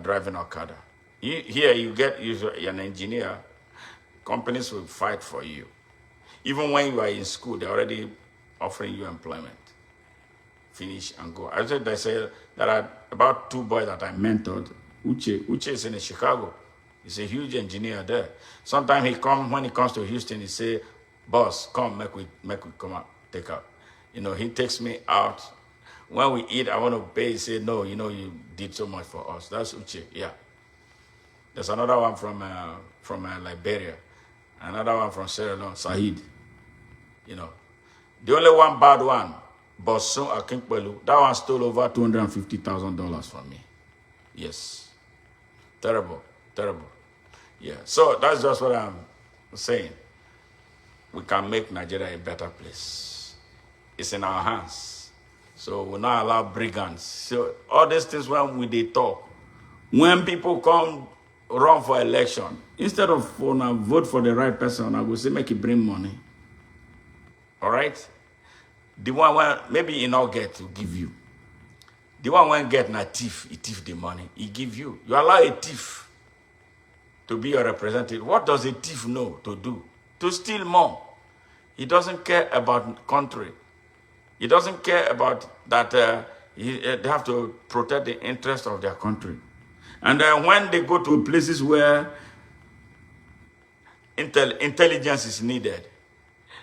driving Okada. Here you're an engineer. Companies will fight for you. Even when you are in school, they're already offering you employment. Finish and go. I said there are about 2 boys that I mentored. Uche is in Chicago. He's a huge engineer there. Sometimes when he comes to Houston, he say, "Boss, come, make we come out, take out." He takes me out. When we eat, I want to pay. He say, "No, you did so much for us." That's Uche. Yeah. There's another one from Liberia. Another one from Sierra Leone, Saheed. The only one bad one, Bosun Akinkpelu, that one stole over $250,000 from me. Yes. Terrible. Yeah. So that's just what I'm saying. We can make Nigeria a better place. It's in our hands. So we'll not allow brigands. So all these things when they talk, when people come run for election, instead of vote for the right person, I will say make it bring money. All right? The one where maybe he not get to give you. The one when get na thief, he thief the money, he give you. You allow a thief to be your representative. What does a thief know to do? To steal more. He doesn't care about country. He doesn't care about that they have to protect the interest of their country. And when they go to places where intelligence is needed,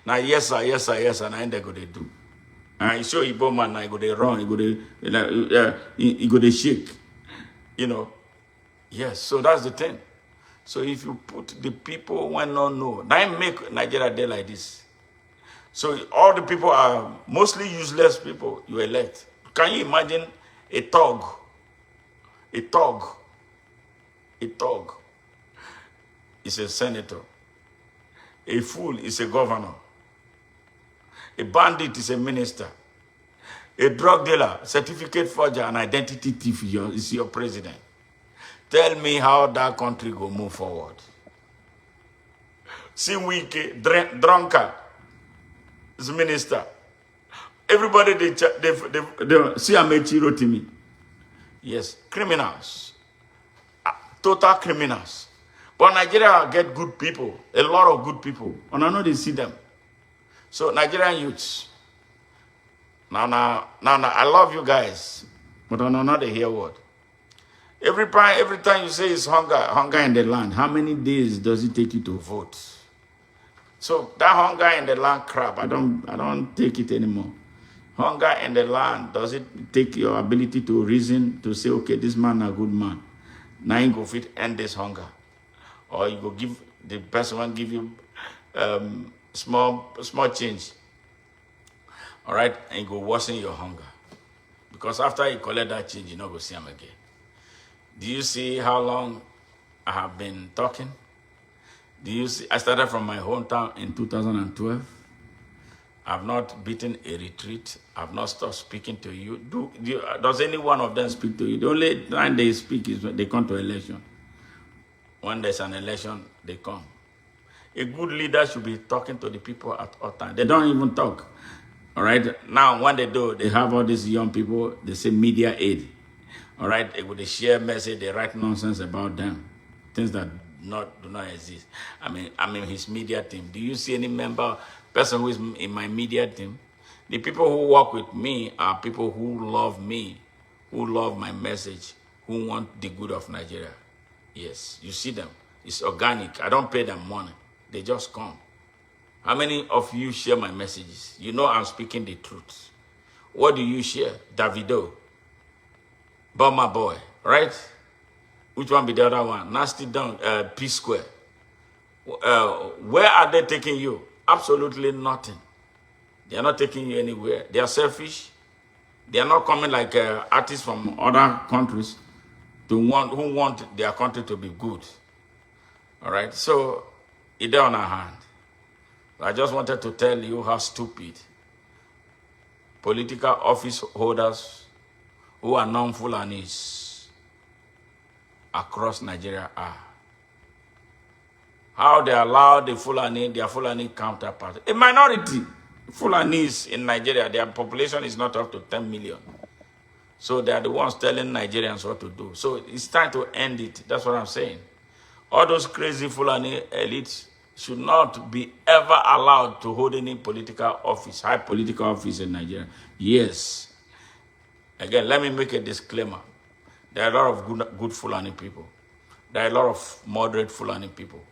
now yes sir, and they go they do. And you show Igbo man, I go they run, he go they shake, Yes, so that's the thing. So if you put the people when not know, that make Nigeria there like this. So all the people are mostly useless people you elect. Can you imagine a thug is a senator. A fool is a governor. A bandit is a minister. A drug dealer, certificate forger, and identity thief is your president. Tell me how that country will move forward. See Wike, drunkard, is minister. Everybody, they see Amechi wrote to me. Yes, criminals. Total criminals. But Nigeria get good people, a lot of good people. And I know they see them. So Nigerian youths, now, I love you guys, but I know not the hear word. Every time you say it's hunger in the land, how many days does it take you to vote? So that hunger in the land crap, I don't take it anymore. Hunger in the land, does it take your ability to reason to say, okay, this man a good man. Now you go fit end this hunger. Or you go give the person one give you small change. All right, and you go worsen your hunger. Because after you collect that change, you not go see him again. Do you see how long I have been talking? Do you see? I started from my hometown in 2012. I've not beaten a retreat. I've not stopped speaking to you. Does any one of them speak to you? The only time they speak is when they come to election. When there's an election, they come. A good leader should be talking to the people at all times. They don't even talk. All right? Now, when they do, they have all these young people, they say media aid. All right? They share message, they write nonsense about them. Things that do not exist. I mean his media team. Do you see any person who is in my media team? The people who work with me are people who love me, who love my message, who want the good of Nigeria. Yes, you see them. It's organic. I don't pay them money. They just come. How many of you share my messages? You know I'm speaking the truth. What do you share? Davido. Burma Boy, right? Which one be the other one? Nasty Down, P-Square. Where are they taking you? Absolutely nothing. They are not taking you anywhere. They are selfish. They are not coming like artists from other countries. who want their country to be good. All right, so it's on our hand. I just wanted to tell you how stupid political office holders who are non-Fulanis across Nigeria are. How they allow their Fulani counterpart, a minority Fulanis in Nigeria, their population is not up to 10 million. So they are the ones telling Nigerians what to do. So it's time to end it. That's what I'm saying. All those crazy Fulani elites should not be ever allowed to hold any political office, high political office in Nigeria. Yes. Again, let me make a disclaimer. There are a lot of good Fulani people. There are a lot of moderate Fulani people.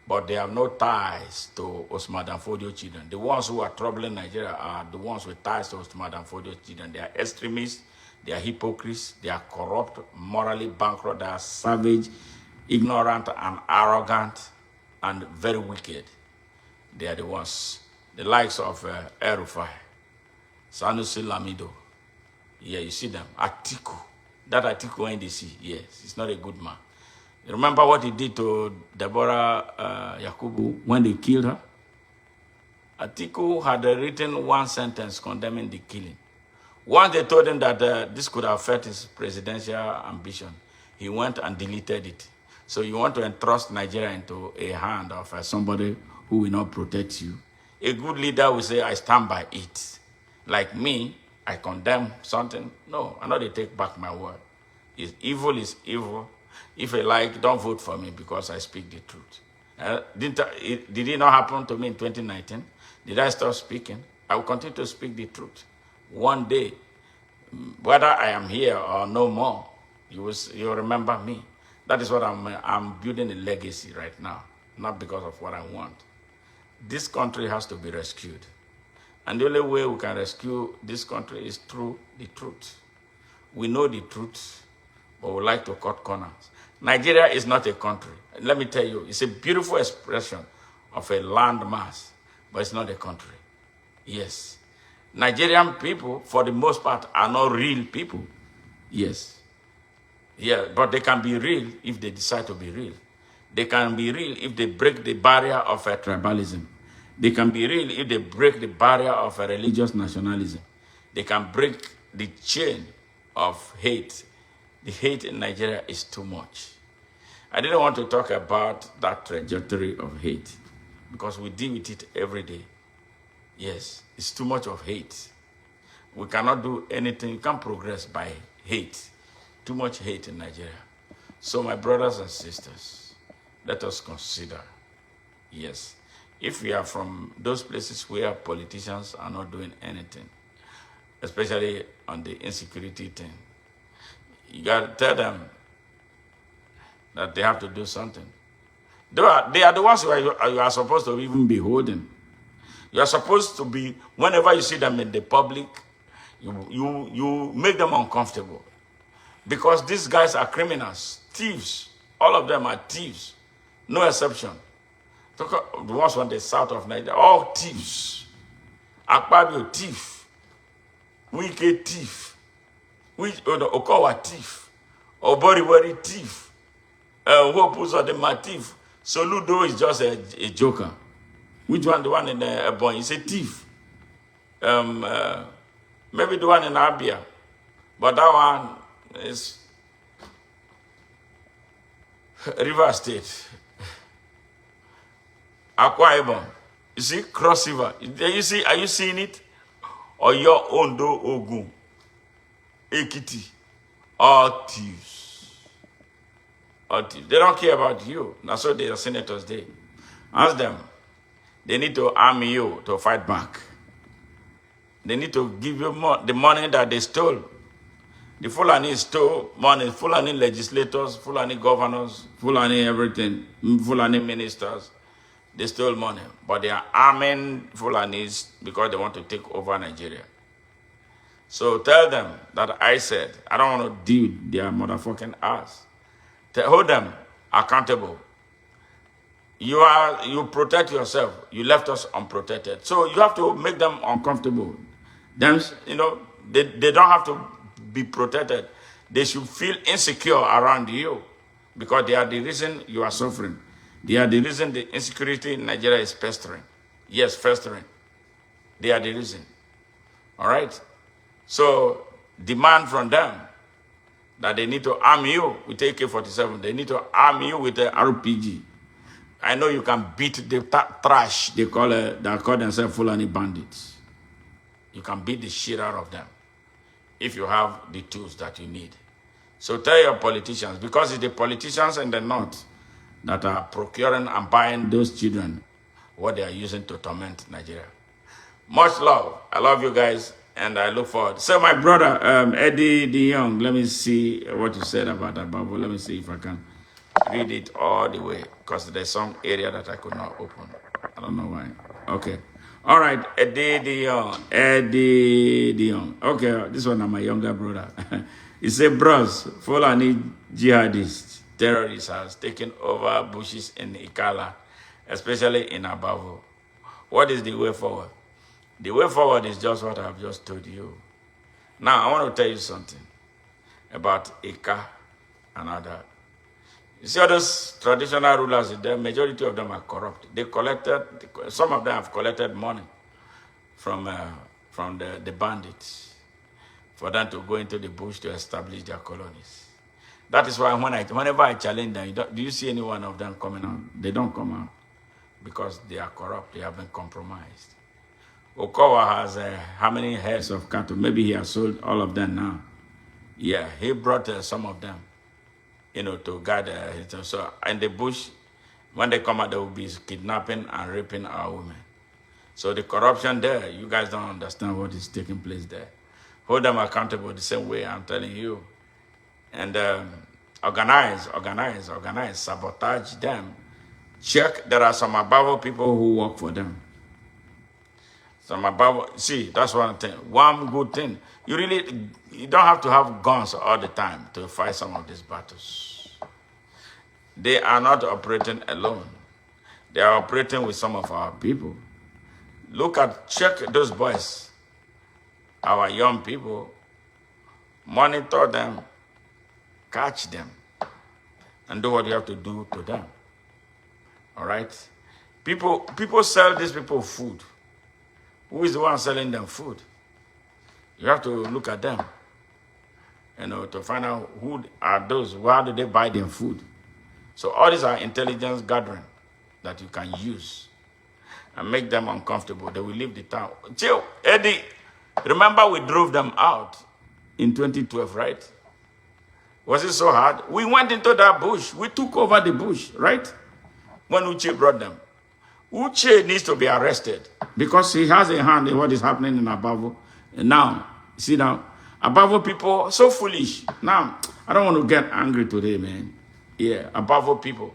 But they have no ties to Osman Danfodio children. The ones who are troubling Nigeria are the ones with ties to Osman Danfodio children. They are extremists, they are hypocrites, they are corrupt, morally bankrupt, they are savage, ignorant and arrogant, and very wicked. They are the ones. The likes of El-Rufai, Sanusi Lamido. Yeah, you see them. Atiku. That Atiku NDC, yes, he's not a good man. Remember what he did to Deborah Yakubu when they killed her? Atiku had written one sentence condemning the killing. Once they told him that this could affect his presidential ambition, he went and deleted it. So you want to entrust Nigeria into a hand of somebody who will not protect you. A good leader will say, I stand by it. Like me, I condemn something. No, I'm not going to take back my word. Is evil. If you like, don't vote for me because I speak the truth. Did it not happen to me in 2019? Did I stop speaking? I will continue to speak the truth. One day, whether I am here or no more, you'll remember me. That is what I'm building a legacy right now, not because of what I want. This country has to be rescued. And the only way we can rescue this country is through the truth. We know the truth, but we like to cut corners. Nigeria is not a country. Let me tell you, it's a beautiful expression of a landmass, but it's not a country. Yes. Nigerian people, for the most part, are not real people. Yes. Yeah, but they can be real if they decide to be real. They can be real if they break the barrier of tribalism. They can be real if they break the barrier of religious nationalism. They can break the chain of hate. The hate in Nigeria is too much. I didn't want to talk about that trajectory of hate because we deal with it every day. Yes, it's too much of hate. We cannot do anything. You can't progress by hate. Too much hate in Nigeria. So my brothers and sisters, let us consider, yes, if we are from those places where politicians are not doing anything, especially on the insecurity thing, you got to tell them that they have to do something. They are the ones who you are supposed to even be holding. You are supposed to be, whenever you see them in the public, you make them uncomfortable. Because these guys are criminals, thieves. All of them are thieves. No exception. The ones from the south of Nigeria, all thieves. Akpabio thief. Wike thief. Okowa thief. Oboriwari thief. Wopuzodema thief. Soludo is just a joker. Which one? The one in Ebonyi? He's a thief. Maybe the one in Abia. But that one is River State. Akwa Ibom. You see, Cross River. Are you seeing it? Or your Ondo Ogun, Ekiti, all thieves. All thieves. They don't care about you. That's what the senators did. Ask them. They need to arm you to fight back. They need to give you the money that they stole. The Fulani stole money. Fulani legislators, Fulani governors, Fulani everything, Fulani ministers. They stole money. But they are arming Fulanis because they want to take over Nigeria. So tell them that I said, I don't want to deal with their motherfucking ass. Hold them accountable. You protect yourself. You left us unprotected. So you have to make them uncomfortable. Them, they don't have to be protected. They should feel insecure around you because they are the reason you are suffering. They are the reason the insecurity in Nigeria is festering. Yes, festering. They are the reason. All right? So demand from them that they need to arm you with AK-47. They need to arm you with the RPG. I know you can beat the trash. They call themselves Fulani bandits. You can beat the shit out of them if you have the tools that you need. So tell your politicians, because it's the politicians in the north that are procuring and buying those children, what they are using to torment Nigeria. Much love. I love you guys, and I look forward. So my brother, Eddie De Young, let me see what you said about that Bible. Let me see if I can read it all the way, because there's some area that I could not open. I don't know why. Okay. All right, Eddie De Young. Eddie De Young. Okay, this one is my younger brother. He said, bros, Fulani jihadists, terrorists has taken over bushes in Ikala, especially in Abavo. What is the way forward? The way forward is just what I've just told you. Now, I want to tell you something about Ika and other. You see all those traditional rulers, the majority of them are corrupt. They collected, some of them have collected money from the bandits for them to go into the bush to establish their colonies. That is why whenever I challenge them, do you see any one of them coming out? They don't come out because they are corrupt. They have been compromised. Okowa has how many heads of cattle? Maybe he has sold all of them now. Yeah, he brought some of them, to guard. So in the bush, when they come out, they will be kidnapping and raping our women. So the corruption there, you guys don't understand what is taking place there. Hold them accountable the same way I'm telling you. And organize, sabotage them. Check, there are some Abavo people who work for them. Some Abavo, see, that's one thing. One good thing, you don't have to have guns all the time to fight some of these battles. They are not operating alone. They are operating with some of our people. Check those boys. Our young people, monitor them, catch them, and do what you have to do to them. All right? People sell these people food. Who is the one selling them food? You have to look at them, to find out who are those, where do they buy them food. So all these are intelligence gathering that you can use and make them uncomfortable. They will leave the town. Chill, Eddie. Remember we drove them out in 2012, right? Was it so hard? We went into that bush. We took over the bush, right? When Uche brought them. Uche needs to be arrested because he has a hand in what is happening in Abavo. And now, see now, Abavo people, so foolish. Now, I don't want to get angry today, man. Yeah, Abavo people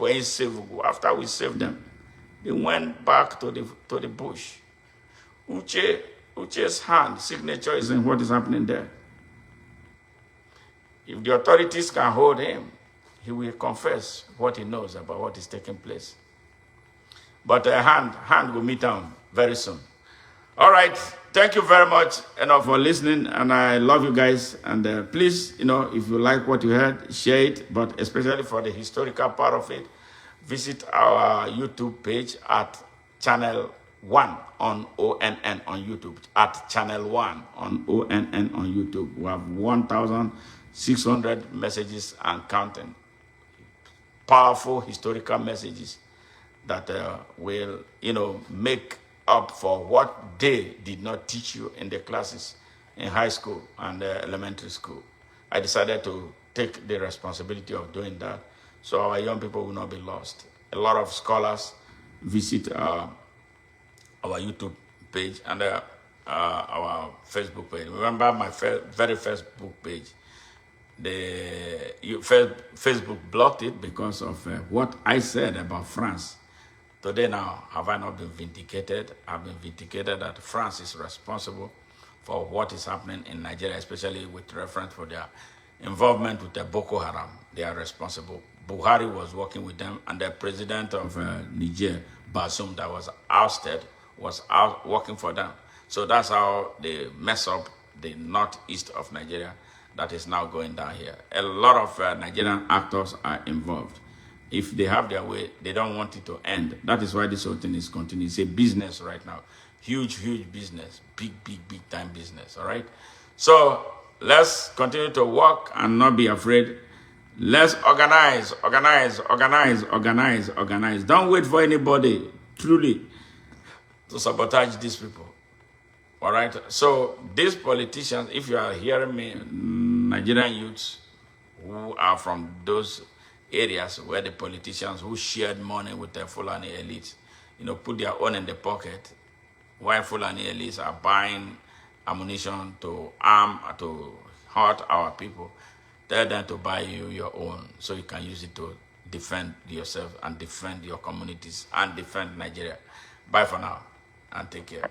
ain't savable. After we saved them, they went back to the bush. Uche's hand, signature is in what is happening there. If the authorities can hold him, he will confess what he knows about what is taking place. But hand will meet him very soon. All right. Thank you very much for listening. And I love you guys. And please, if you like what you heard, share it. But especially for the historical part of it, visit our YouTube page at Channel 1 on ONN on YouTube. At Channel 1 on ONN on YouTube. We have 1,600 messages and counting. Powerful historical messages that will, make up for what they did not teach you in the classes in high school and elementary school. I decided to take the responsibility of doing that so our young people will not be lost. A lot of scholars visit our YouTube page and our Facebook page. Remember my very first book page. Facebook blocked it because of what I said about France. Today now, have I not been vindicated? I've been vindicated that France is responsible for what is happening in Nigeria, especially with reference for their involvement with the Boko Haram. They are responsible. Buhari was working with them, and the president of Niger, Bazoum, that was ousted, was out working for them. So that's how they mess up the northeast of Nigeria. that is now going down here. A lot of Nigerian actors are involved. If they have their way, they don't want it to end. That is why this whole thing is continuing. It's a business right now. Huge, huge business. Big, big, big time business, all right? So let's continue to work and not be afraid. Let's organize, organize, organize, organize, organize. Don't wait for anybody, truly, to sabotage these people. All right? So these politicians, if you are hearing me, Nigerian youths who are from those areas where the politicians who shared money with the Fulani elites, put their own in the pocket, while Fulani elites are buying ammunition to arm, to hurt our people, tell them to buy you your own so you can use it to defend yourself and defend your communities and defend Nigeria. Bye for now and take care.